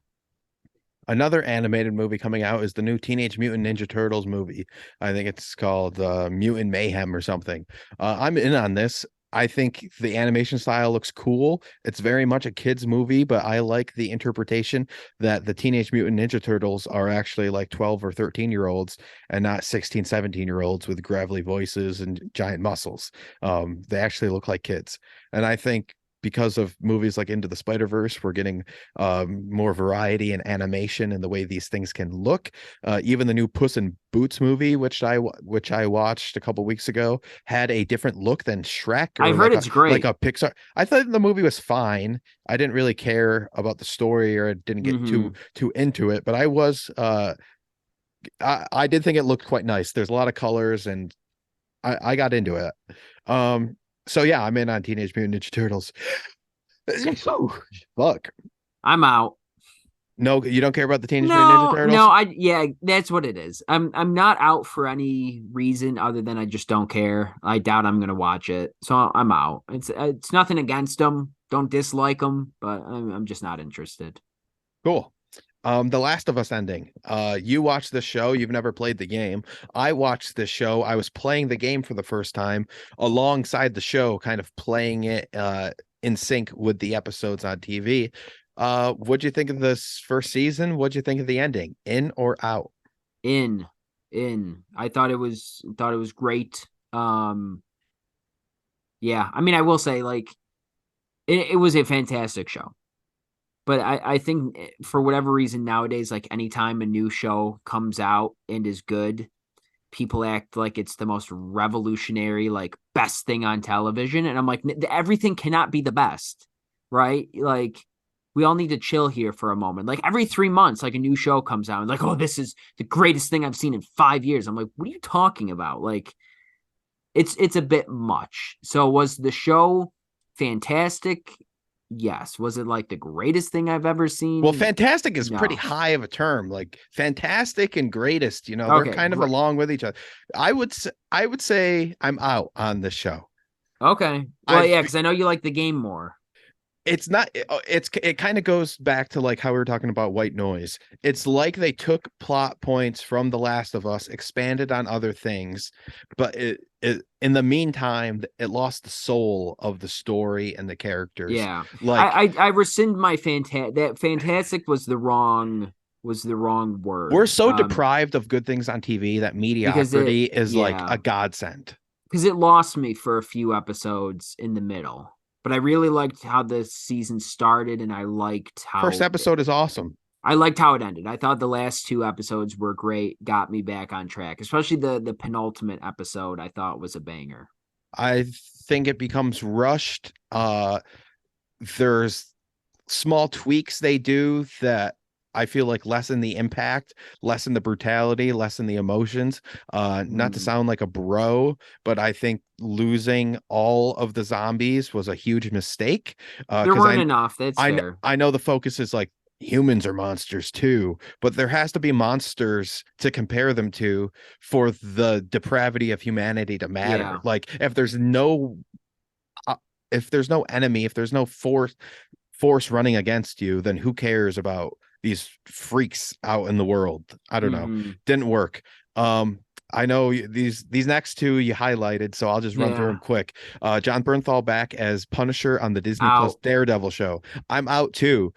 Another animated movie coming out is the new Teenage Mutant Ninja Turtles movie. I think it's called Mutant Mayhem or something. I'm in on this. I think the animation style looks cool. It's very much a kid's movie, but I like the interpretation that the Teenage Mutant Ninja Turtles are actually like 12 or 13-year-olds and not 16, 17-year-olds with gravelly voices and giant muscles. They actually look like kids. And I think because of movies like Into the Spider-Verse, we're getting more variety in animation and the way these things can look. Even the new Puss in Boots movie, which I watched a couple weeks ago, had a different look than Shrek. I've heard it's great, like a Pixar. I thought the movie was fine. I didn't really care about the story, or I didn't get too into it, but I was. I did think it looked quite nice. There's a lot of colors, and I got into it. So yeah, I'm in on Teenage Mutant Ninja Turtles. Oh, fuck. I'm out. No, you don't care about the Teenage Mutant Ninja Turtles? No, that's what it is. I'm not out for any reason other than I just don't care. I doubt I'm gonna watch it, so I'm out. It's nothing against them. Don't dislike them, but I'm just not interested. Cool. The Last of Us ending. You watched the show. You've never played the game. I watched the show. I was playing the game for the first time alongside the show, kind of playing it in sync with the episodes on TV. What'd you think of this first season? What'd you think of the ending? In or out? In. I thought it was great. Yeah, I mean, I will say, like, it was a fantastic show. But I think for whatever reason nowadays, like anytime a new show comes out and is good, people act like it's the most revolutionary, like best thing on television. And I'm like, everything cannot be the best, right? Like we all need to chill here for a moment. Like every 3 months, like a new show comes out and like, oh, this is the greatest thing I've seen in 5 years. I'm like, what are you talking about? Like it's a bit much. So was the show fantastic? Yes. Was it like the greatest thing I've ever seen? Well, fantastic is pretty No. high of a term. Like fantastic and greatest, they're Okay. kind of along with each other. I would say I'm out on this show. Okay. Well, I've yeah, because I know you like the game more. it's not it kind of goes back to like how we were talking about white noise. It's like they took plot points from The Last of Us, expanded on other things, but it in the meantime it lost the soul of the story and the characters. Yeah. Like I rescind my fantastic was the wrong word. we're so deprived of good things on TV that Because it mediocrity is like a godsend. because it lost me for a few episodes in the middle. But I really liked how the season started, and I liked how First episode is awesome. I liked how it ended. I thought the last two episodes were great, got me back on track, especially the penultimate episode. I thought was a banger. I think it becomes rushed. There's small tweaks they do that I feel like lessen the impact, lessen the brutality, lessen the emotions. Not to sound like a bro, but I think losing all of the zombies was a huge mistake. There weren't enough. That's fair. I know the focus is like humans are monsters too, but there has to be monsters to compare them to for the depravity of humanity to matter. Yeah. Like if there's no enemy, if there's no force running against you, then who cares about these freaks out in the world? I don't know. Didn't work. I know these next two you highlighted, so I'll just run through them quick. John Bernthal back as Punisher on the Disney Plus Daredevil show. I'm out too.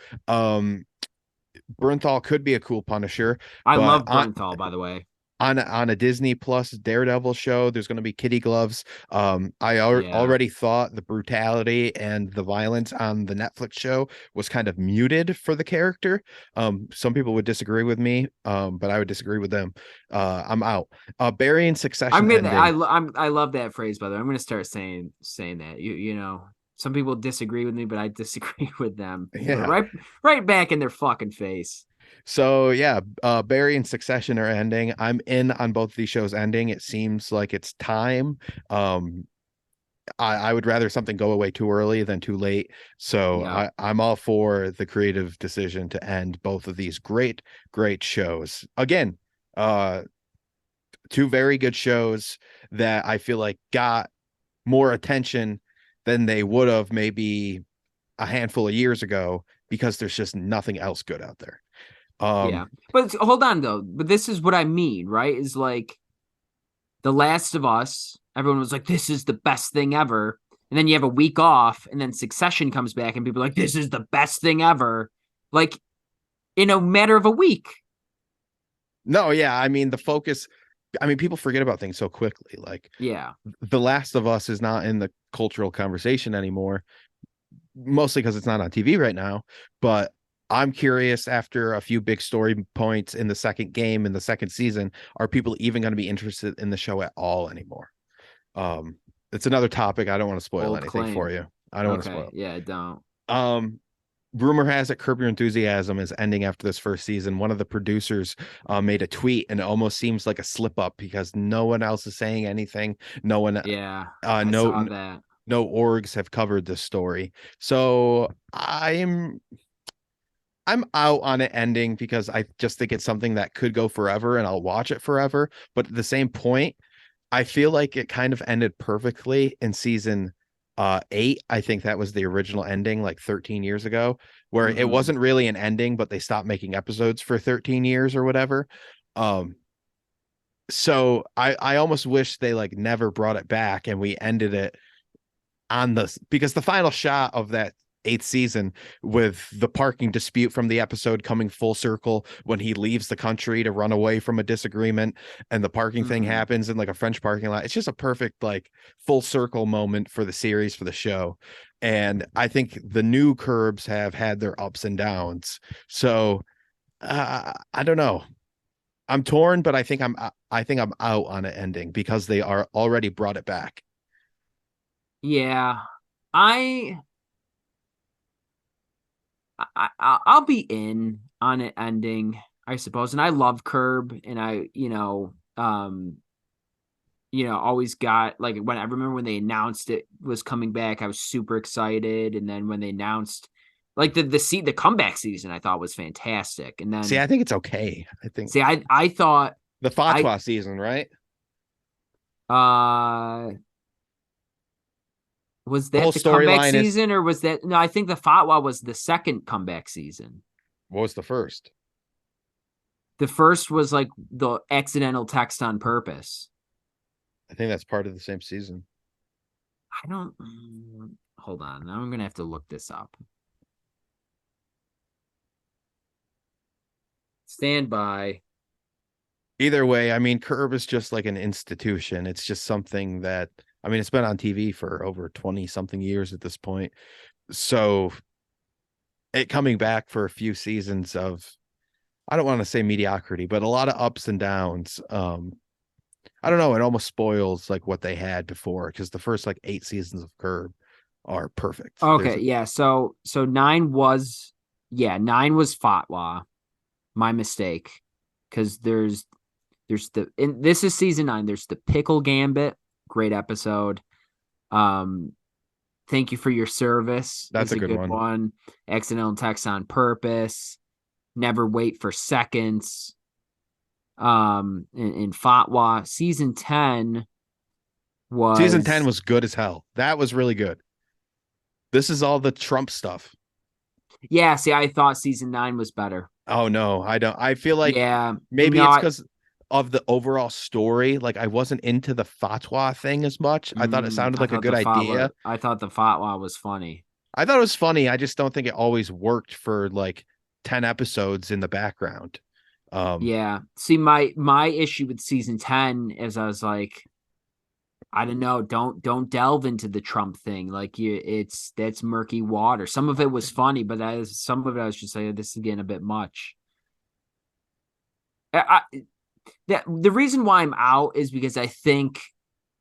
Bernthal could be a cool Punisher. I love Bernthal, by the way. On a Disney Plus Daredevil show, there's going to be kitty gloves. I already thought the brutality and the violence on the Netflix show was kind of muted for the character. Some people would disagree with me, but I would disagree with them. I'm out. Barry in Succession. I love that phrase, by the way. I'm gonna start saying that. You know, some people disagree with me, but I disagree with them. Yeah. Right back in their fucking face. So yeah, Barry and Succession are ending. I'm in on both of these shows ending. It seems like it's time. I would rather something go away too early than too late. So yeah. I'm all for the creative decision to end both of these great shows. Again, two very good shows that I feel like got more attention than they would have maybe a handful of years ago because there's just nothing else good out there. Yeah, but hold on though. But this is what I mean, right? Is like The Last of Us. Everyone was like, "This is the best thing ever," and then you have a week off, and then Succession comes back, and people are like, "This is the best thing ever," like in a matter of a week. No, yeah, I mean the focus. I mean, people forget about things so quickly. Like, yeah, The Last of Us is not in the cultural conversation anymore, mostly because it's not on TV right now. But I'm curious, after a few big story points in the second game in the second season, are people even going to be interested in the show at all anymore? It's another topic. I don't want to spoil anything for you. I don't want to spoil. Yeah, don't. Rumor has it Curb Your Enthusiasm is ending after this first season. One of the producers made a tweet, and it almost seems like a slip up because no one else is saying anything. No one. Yeah. No orgs have covered this story. So I'm out on it ending because I just think it's something that could go forever and I'll watch it forever. But at the same point, I feel like it kind of ended perfectly in season 8. I think that was the original ending like 13 years ago, where it wasn't really an ending, but they stopped making episodes for 13 years or whatever. So I almost wish they like never brought it back and we ended it on because the final shot of that 8th season with the parking dispute from the episode coming full circle when he leaves the country to run away from a disagreement and the parking thing happens in like a French parking lot. It's just a perfect like full circle moment for the series, for the show. And I think the new Curbs have had their ups and downs. So I don't know. I'm torn, but I think I'm out on it ending because they are already brought it back. Yeah. I'll be in on it ending, I suppose. And I love Curb, and always got like when I remember when they announced it was coming back, I was super excited. And then when they announced like the comeback season, I thought was fantastic. And See, then I think it's okay. I think I thought the Fatwa season, right? Was The whole that the comeback storyline is season or was that no? I think the Fatwa was the second comeback season. what was the first? The first was like the accidental text on purpose. I think that's part of the same season. I don't hold on. Now I'm gonna have to look this up. Stand by. Either way, I mean, Curb is just like an institution. It's just something that, I mean, it's been on TV for over 20 something years at this point. So it coming back for a few seasons of, I don't want to say mediocrity, but a lot of ups and downs. I don't know. It almost spoils like what they had before because the first like 8 seasons of Curb are perfect. Okay, yeah. So 9 was Fatwa. My mistake. Because there's this is season 9. There's the Pickle Gambit, great episode. Thank You for Your Service. That's a good one. Accidental Text on Purpose. Never Wait for Seconds. In Fatwa. Season 10 was good as hell. That was really good. This is all the Trump stuff. Yeah, see, I thought season 9 was better. Oh no, I don't. I feel like maybe it's because of the overall story. Like I wasn't into the Fatwa thing as much. I thought it sounded like a good idea. I thought the Fatwa was funny. I thought it was funny. I just don't think it always worked for like 10 episodes in the background. Yeah. See, my issue with season 10 is I was like, I don't know, don't delve into the Trump thing. Like that's murky water. Some of it was funny, but some of it I was just like, this is getting a bit much. The reason why I'm out is because I think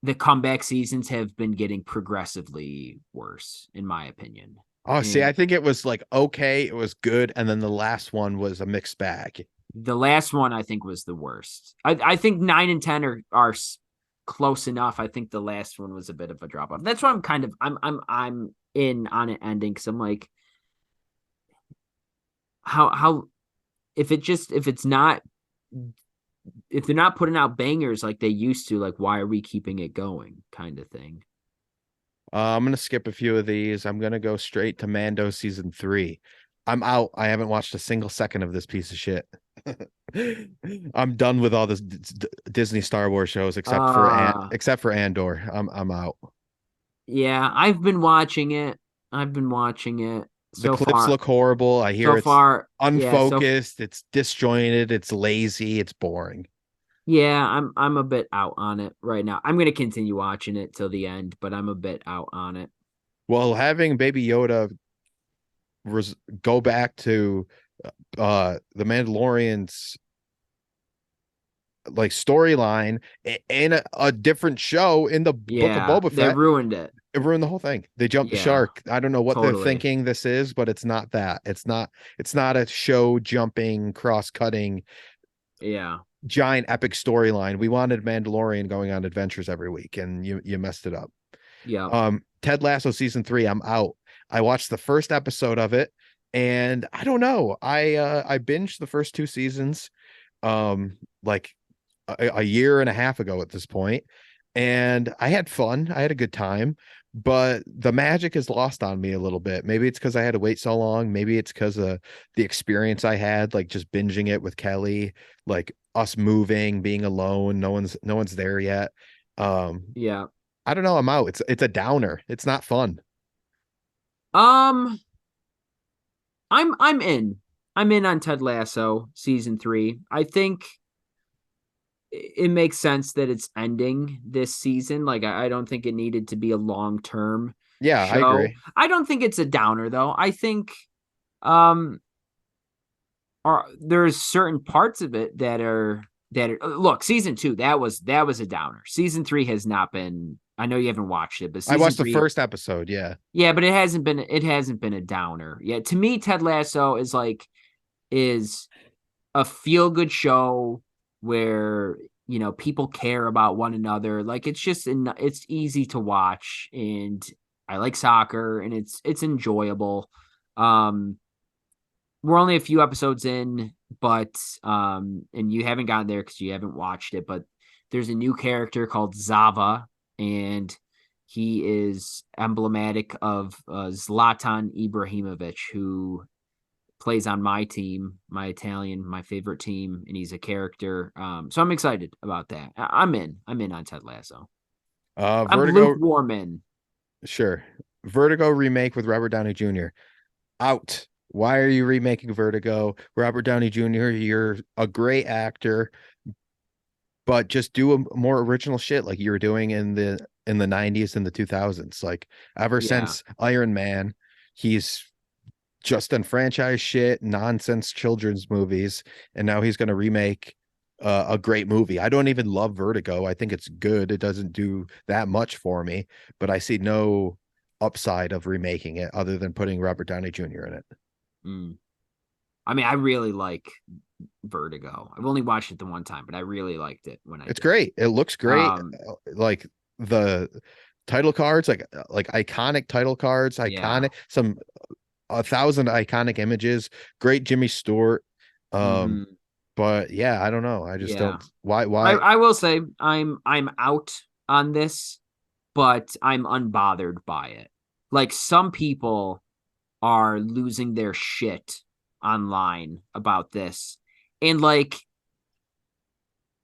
the comeback seasons have been getting progressively worse, in my opinion. Oh, see, I think it was like okay, it was good, and then the last one was a mixed bag. The last one I think was the worst. I think 9 and 10 are close enough. I think the last one was a bit of a drop off. That's why I'm in on it ending because I'm like, how if they're not putting out bangers like they used to, like why are we keeping it going, kind of thing. I'm gonna skip a few of these. I'm gonna go straight to Mando season 3. I'm out. I haven't watched a single second of this piece of shit. I'm done with all this Disney Star Wars shows except for Andor. I'm out. Yeah, I've been watching it. The clips look horrible. I hear it's unfocused, it's disjointed, it's lazy, it's boring. Yeah, I'm a bit out on it right now. I'm gonna continue watching it till the end, but I'm a bit out on it. Well, having Baby Yoda go back to the Mandalorian's like storyline in a different show in the book of Boba Fett. They ruined it. It ruined the whole thing. They jumped the shark. I don't know what they're thinking this is, but it's not that. It's not a show jumping, cross-cutting, giant epic storyline. We wanted Mandalorian going on adventures every week, and you messed it up. Yeah. Ted Lasso season 3, I'm out. I watched the first episode of it, and I don't know. I binged the first 2 seasons like a year and a half ago at this point, and I had fun. I had a good time, but the magic is lost on me a little bit. Maybe it's because I had to wait so long. Maybe it's because of the experience I had, like just binging it with Kelly, like us moving, being alone. No one's there yet. Yeah. I don't know. I'm out. It's a downer. It's not fun. I'm in. I'm in on Ted Lasso season 3. I think it makes sense that it's ending this season. Like I don't think it needed to be a long-term show. I agree. I don't think it's a downer though. I think there's certain parts of it that are look, season 2, that was a downer. Season 3 has not been. I know you haven't watched it, but I watched the first episode. Yeah, but it hasn't been a downer. Yeah, to me, Ted Lasso is a feel-good show where people care about one another. Like it's easy to watch, and I like soccer, and it's enjoyable. We're only a few episodes in, but and you haven't gotten there because you haven't watched it, but there's a new character called Zava, and he is emblematic of Zlatan Ibrahimovic, who plays on my team, my favorite team, and he's a character. So I'm excited about that. I'm in on Ted Lasso. I'm Vertigo. lukewarm in. Sure. Vertigo remake with Robert Downey Jr. Out. Why are you remaking Vertigo? Robert Downey Jr., you're a great actor, but just do a more original shit like you were doing in the 90s and the 2000s. Like ever since Iron Man, he's just done franchise shit, nonsense children's movies, and now he's going to remake a great movie. I don't even love Vertigo. I think it's good. It doesn't do that much for me, but I see no upside of remaking it other than putting Robert Downey Jr. in it. I mean, I really like Vertigo. I've only watched it the one time, but I really liked it it's great. It looks great. Like the title cards, like iconic title cards, iconic, some 1,000 iconic images, great Jimmy Stewart. But yeah, I don't know. I just don't. Why? I will say I'm out on this, but I'm unbothered by it. Like some people are losing their shit online about this, and like,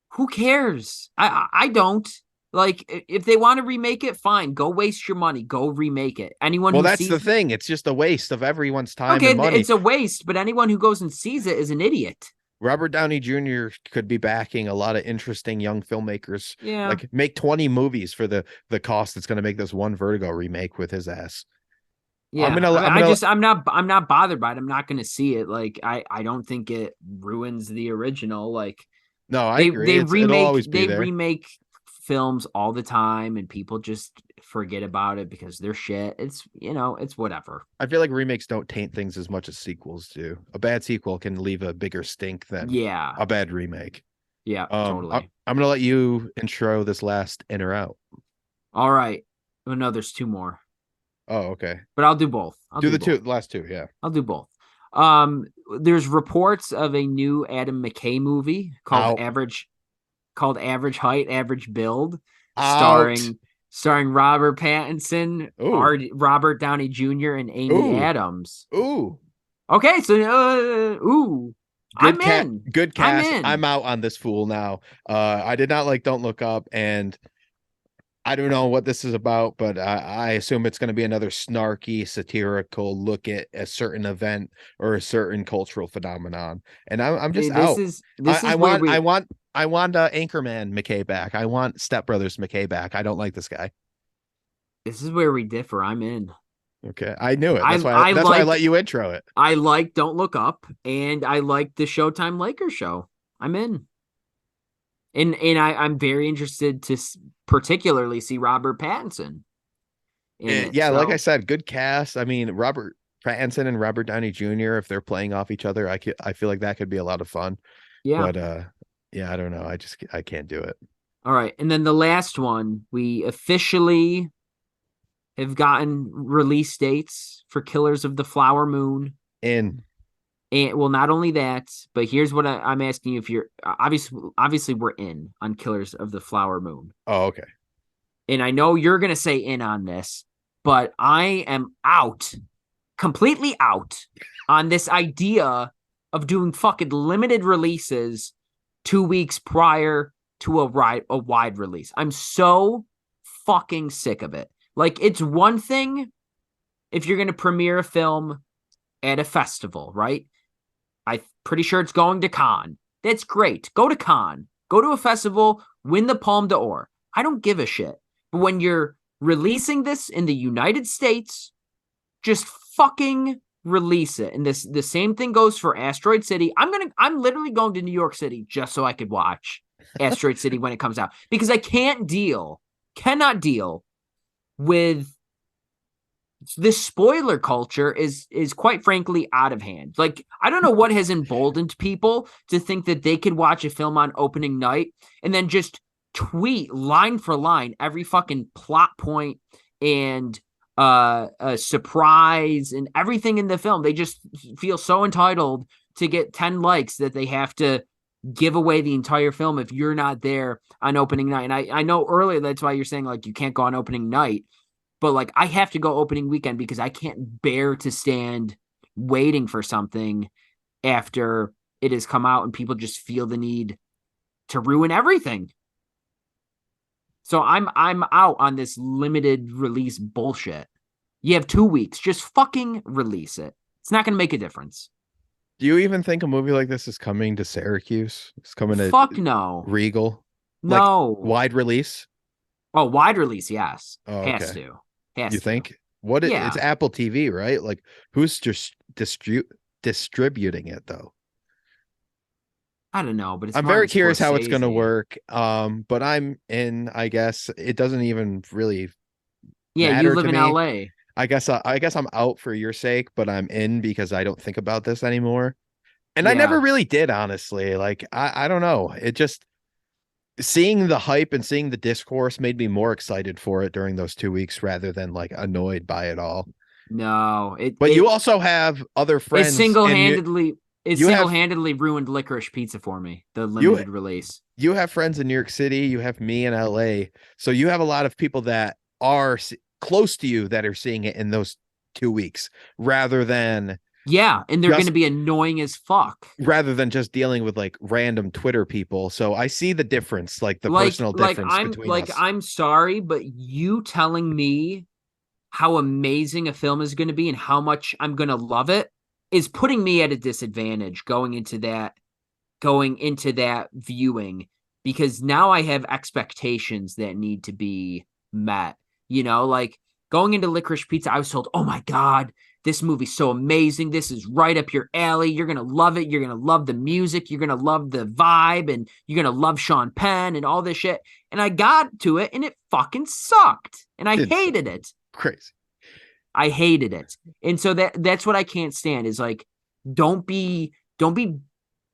who cares? I don't. Like, if they want to remake it, fine. Go waste your money. Go remake it. Anyone? Well, that's the thing. It's just a waste of everyone's time and money. It's a waste, but anyone who goes and sees it is an idiot. Robert Downey Jr. could be backing a lot of interesting young filmmakers. Yeah, like make 20 movies for the cost it's going to make this one Vertigo remake with his ass. Yeah, I'm not bothered by it. I'm not going to see it. Like, I don't think it ruins the original. Like, no, I agree. They remake films all the time, and people just forget about it because they're shit. It's it's whatever. I feel like remakes don't taint things as much as sequels do. A bad sequel can leave a bigger stink than a bad remake. Yeah, totally. I'm gonna let you intro this last in or out. All right. Oh no, there's two more. Oh, okay. But I'll do both. I'll do the last two, yeah. I'll do both. There's reports of a new Adam McKay movie called Average Height, Average Build, starring Robert Pattinson, Robert Downey Jr., and Amy Adams. Ooh. Okay, so I'm in. Good cast. I'm out on this fool now. I did not like Don't Look Up, and I don't know what this is about, but I assume it's going to be another snarky, satirical look at a certain event or a certain cultural phenomenon. And I'm just out. I want Anchorman McKay back. I want Step Brothers McKay back. I don't like this guy. This is where we differ. I'm in. Okay, I knew it. That's why I let you intro it. I like Don't Look Up, and I like the Showtime Lakers show. I'm in. And I'm very interested to particularly see Robert Pattinson. Like I said, good cast. I mean, Robert Pattinson and Robert Downey Jr., if they're playing off each other, I feel like that could be a lot of fun. Yeah. But I don't know. I can't do it. All right. And then the last one, we officially have gotten release dates for Killers of the Flower Moon. And well, not only that, but here's what I'm asking you: if you're obviously we're in on Killers of the Flower Moon. Oh, okay. And I know you're gonna say in on this, but I am completely out on this idea of doing fucking limited releases 2 weeks prior to a wide release. I'm so fucking sick of it. Like, it's one thing if you're gonna premiere a film at a festival, right? I'm pretty sure it's going to Cannes. That's great. Go to Cannes. Go to a festival. Win the Palme d'Or. I don't give a shit. But when you're releasing this in the United States, just fucking release it. And the same thing goes for Asteroid City. I'm literally going to New York City just so I could watch Asteroid City when it comes out, because I cannot deal with this spoiler culture is quite frankly out of hand. Like, I don't know what has emboldened people to think that they could watch a film on opening night and then just tweet line for line every fucking plot point and a surprise and everything in the film. They just feel so entitled to get 10 likes that they have to give away the entire film if you're not there on opening night. And I know earlier that's why you're saying like you can't go on opening night, but like I have to go opening weekend because I can't bear to stand waiting for something after it has come out and people just feel the need to ruin everything. So I'm out on this limited release bullshit. You have 2 weeks, just fucking release it. It's not going to make a difference. Do you even think a movie like this is coming to Syracuse? It's coming to Fuck no. Regal? No. Like, wide release? Oh, wide release, yes. Oh, Has okay. to. Has You to. think? What Yeah. It's Apple TV, right? Like, who's just distributing it though? I don't know, but it's I'm very Martin curious how it's going to Scorsese. work. But I'm in. I guess it doesn't even really Yeah, matter you live to in me. LA. I guess I'm out for your sake, but I'm in because I don't think about this anymore. And I Yeah. never really did, honestly. Like, I don't know. It just seeing the hype and seeing the discourse made me more excited for it during those 2 weeks rather than like annoyed by it all. No, But you also have other it friends. single-handedly you have- ruined Licorice Pizza for me. The limited release. You have friends in New York City. You have me in LA. So you have a lot of people that are close to you that are seeing it in those 2 weeks rather than Yeah, and they're Just- going to be annoying as fuck. just dealing with like random Twitter people. So I see the difference, like the personal difference between us. I'm sorry, but you telling me how amazing a film is going to be and how much I'm going to love it is putting me at a disadvantage going into that viewing, because now I have expectations that need to be met. You know, like going into Licorice Pizza, I was told, oh my God, this movie's so amazing. This is right up your alley. You're going to love it. You're going to love the music. You're going to love the vibe, and you're going to love Sean Penn and all this shit. And I got to it and it fucking sucked. And I hated it. Crazy. I hated it. And so that's what I can't stand is like, don't be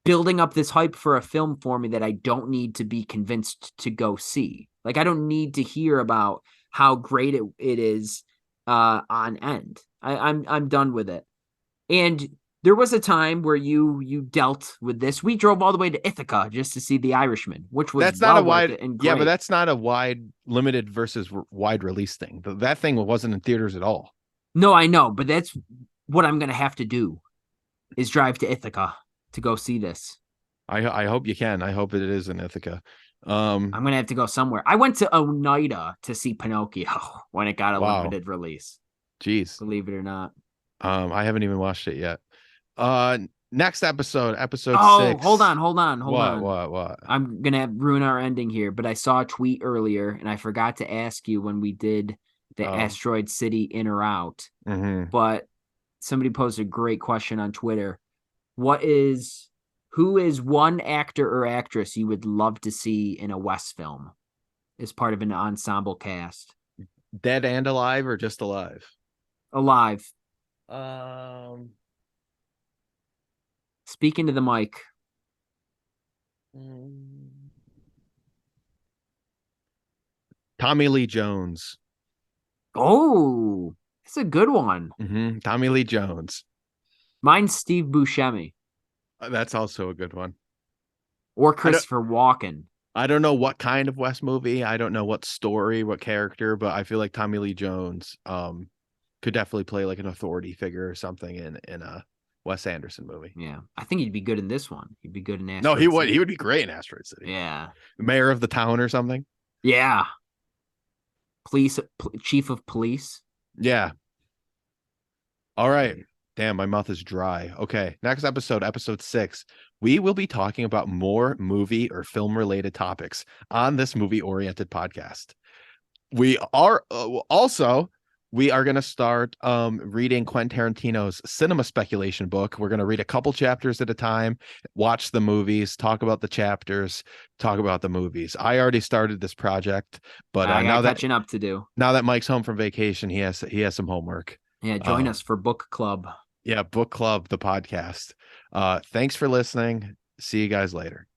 building up this hype for a film for me that I don't need to be convinced to go see. Like, I don't need to hear about how great it is on end. I'm done with it. And there was a time where you dealt with this. We drove all the way to Ithaca just to see The Irishman, which was That's not a well worth wide, it and yeah, but great. that's not a wide limited versus wide release thing. That thing wasn't in theaters at all. No, I know, but that's what I'm going to have to do is drive to Ithaca to go see this. I hope you can. I hope it is in Ithaca. I'm going to have to go somewhere. I went to Oneida to see Pinocchio when it got a Wow. limited release. Jeez. Believe it or not. I haven't even watched it yet. Next episode 6. Hold on. What? I'm going to ruin our ending here, but I saw a tweet earlier and I forgot to ask you when we did the Asteroid City in or out. Mm-hmm. But somebody posted a great question on Twitter. Who is one actor or actress you would love to see in a Wes film as part of an ensemble cast? Dead and alive or just alive? Alive. Speaking to the mic. Tommy Lee Jones. Oh, it's a good one. Mm-hmm. Tommy Lee Jones. Mine's Steve Buscemi That's also a good one. or Christopher Walken. I don't know what kind of Wes movie. I don't know what story, what character, but I feel like Tommy Lee Jones could definitely play like an authority figure or something in a Wes Anderson movie. Yeah, I think he'd be good in this one. He'd be good in Asteroid No, he would. City. He would be great in Asteroid City. Yeah. Mayor of the town or something. Yeah. Chief of police. Yeah. All right. Damn, my mouth is dry. Okay. Next episode 6. We will be talking about more movie or film related topics on this movie oriented podcast. We are also we are going to start reading Quentin Tarantino's cinema speculation book. We're going to read a couple chapters at a time, watch the movies, talk about the chapters, talk about the movies. I already started this project, but I now got catching up to do. Now that Mike's home from vacation, he has some homework. Yeah, join us for book club. Yeah, book club, the podcast. Thanks for listening. See you guys later.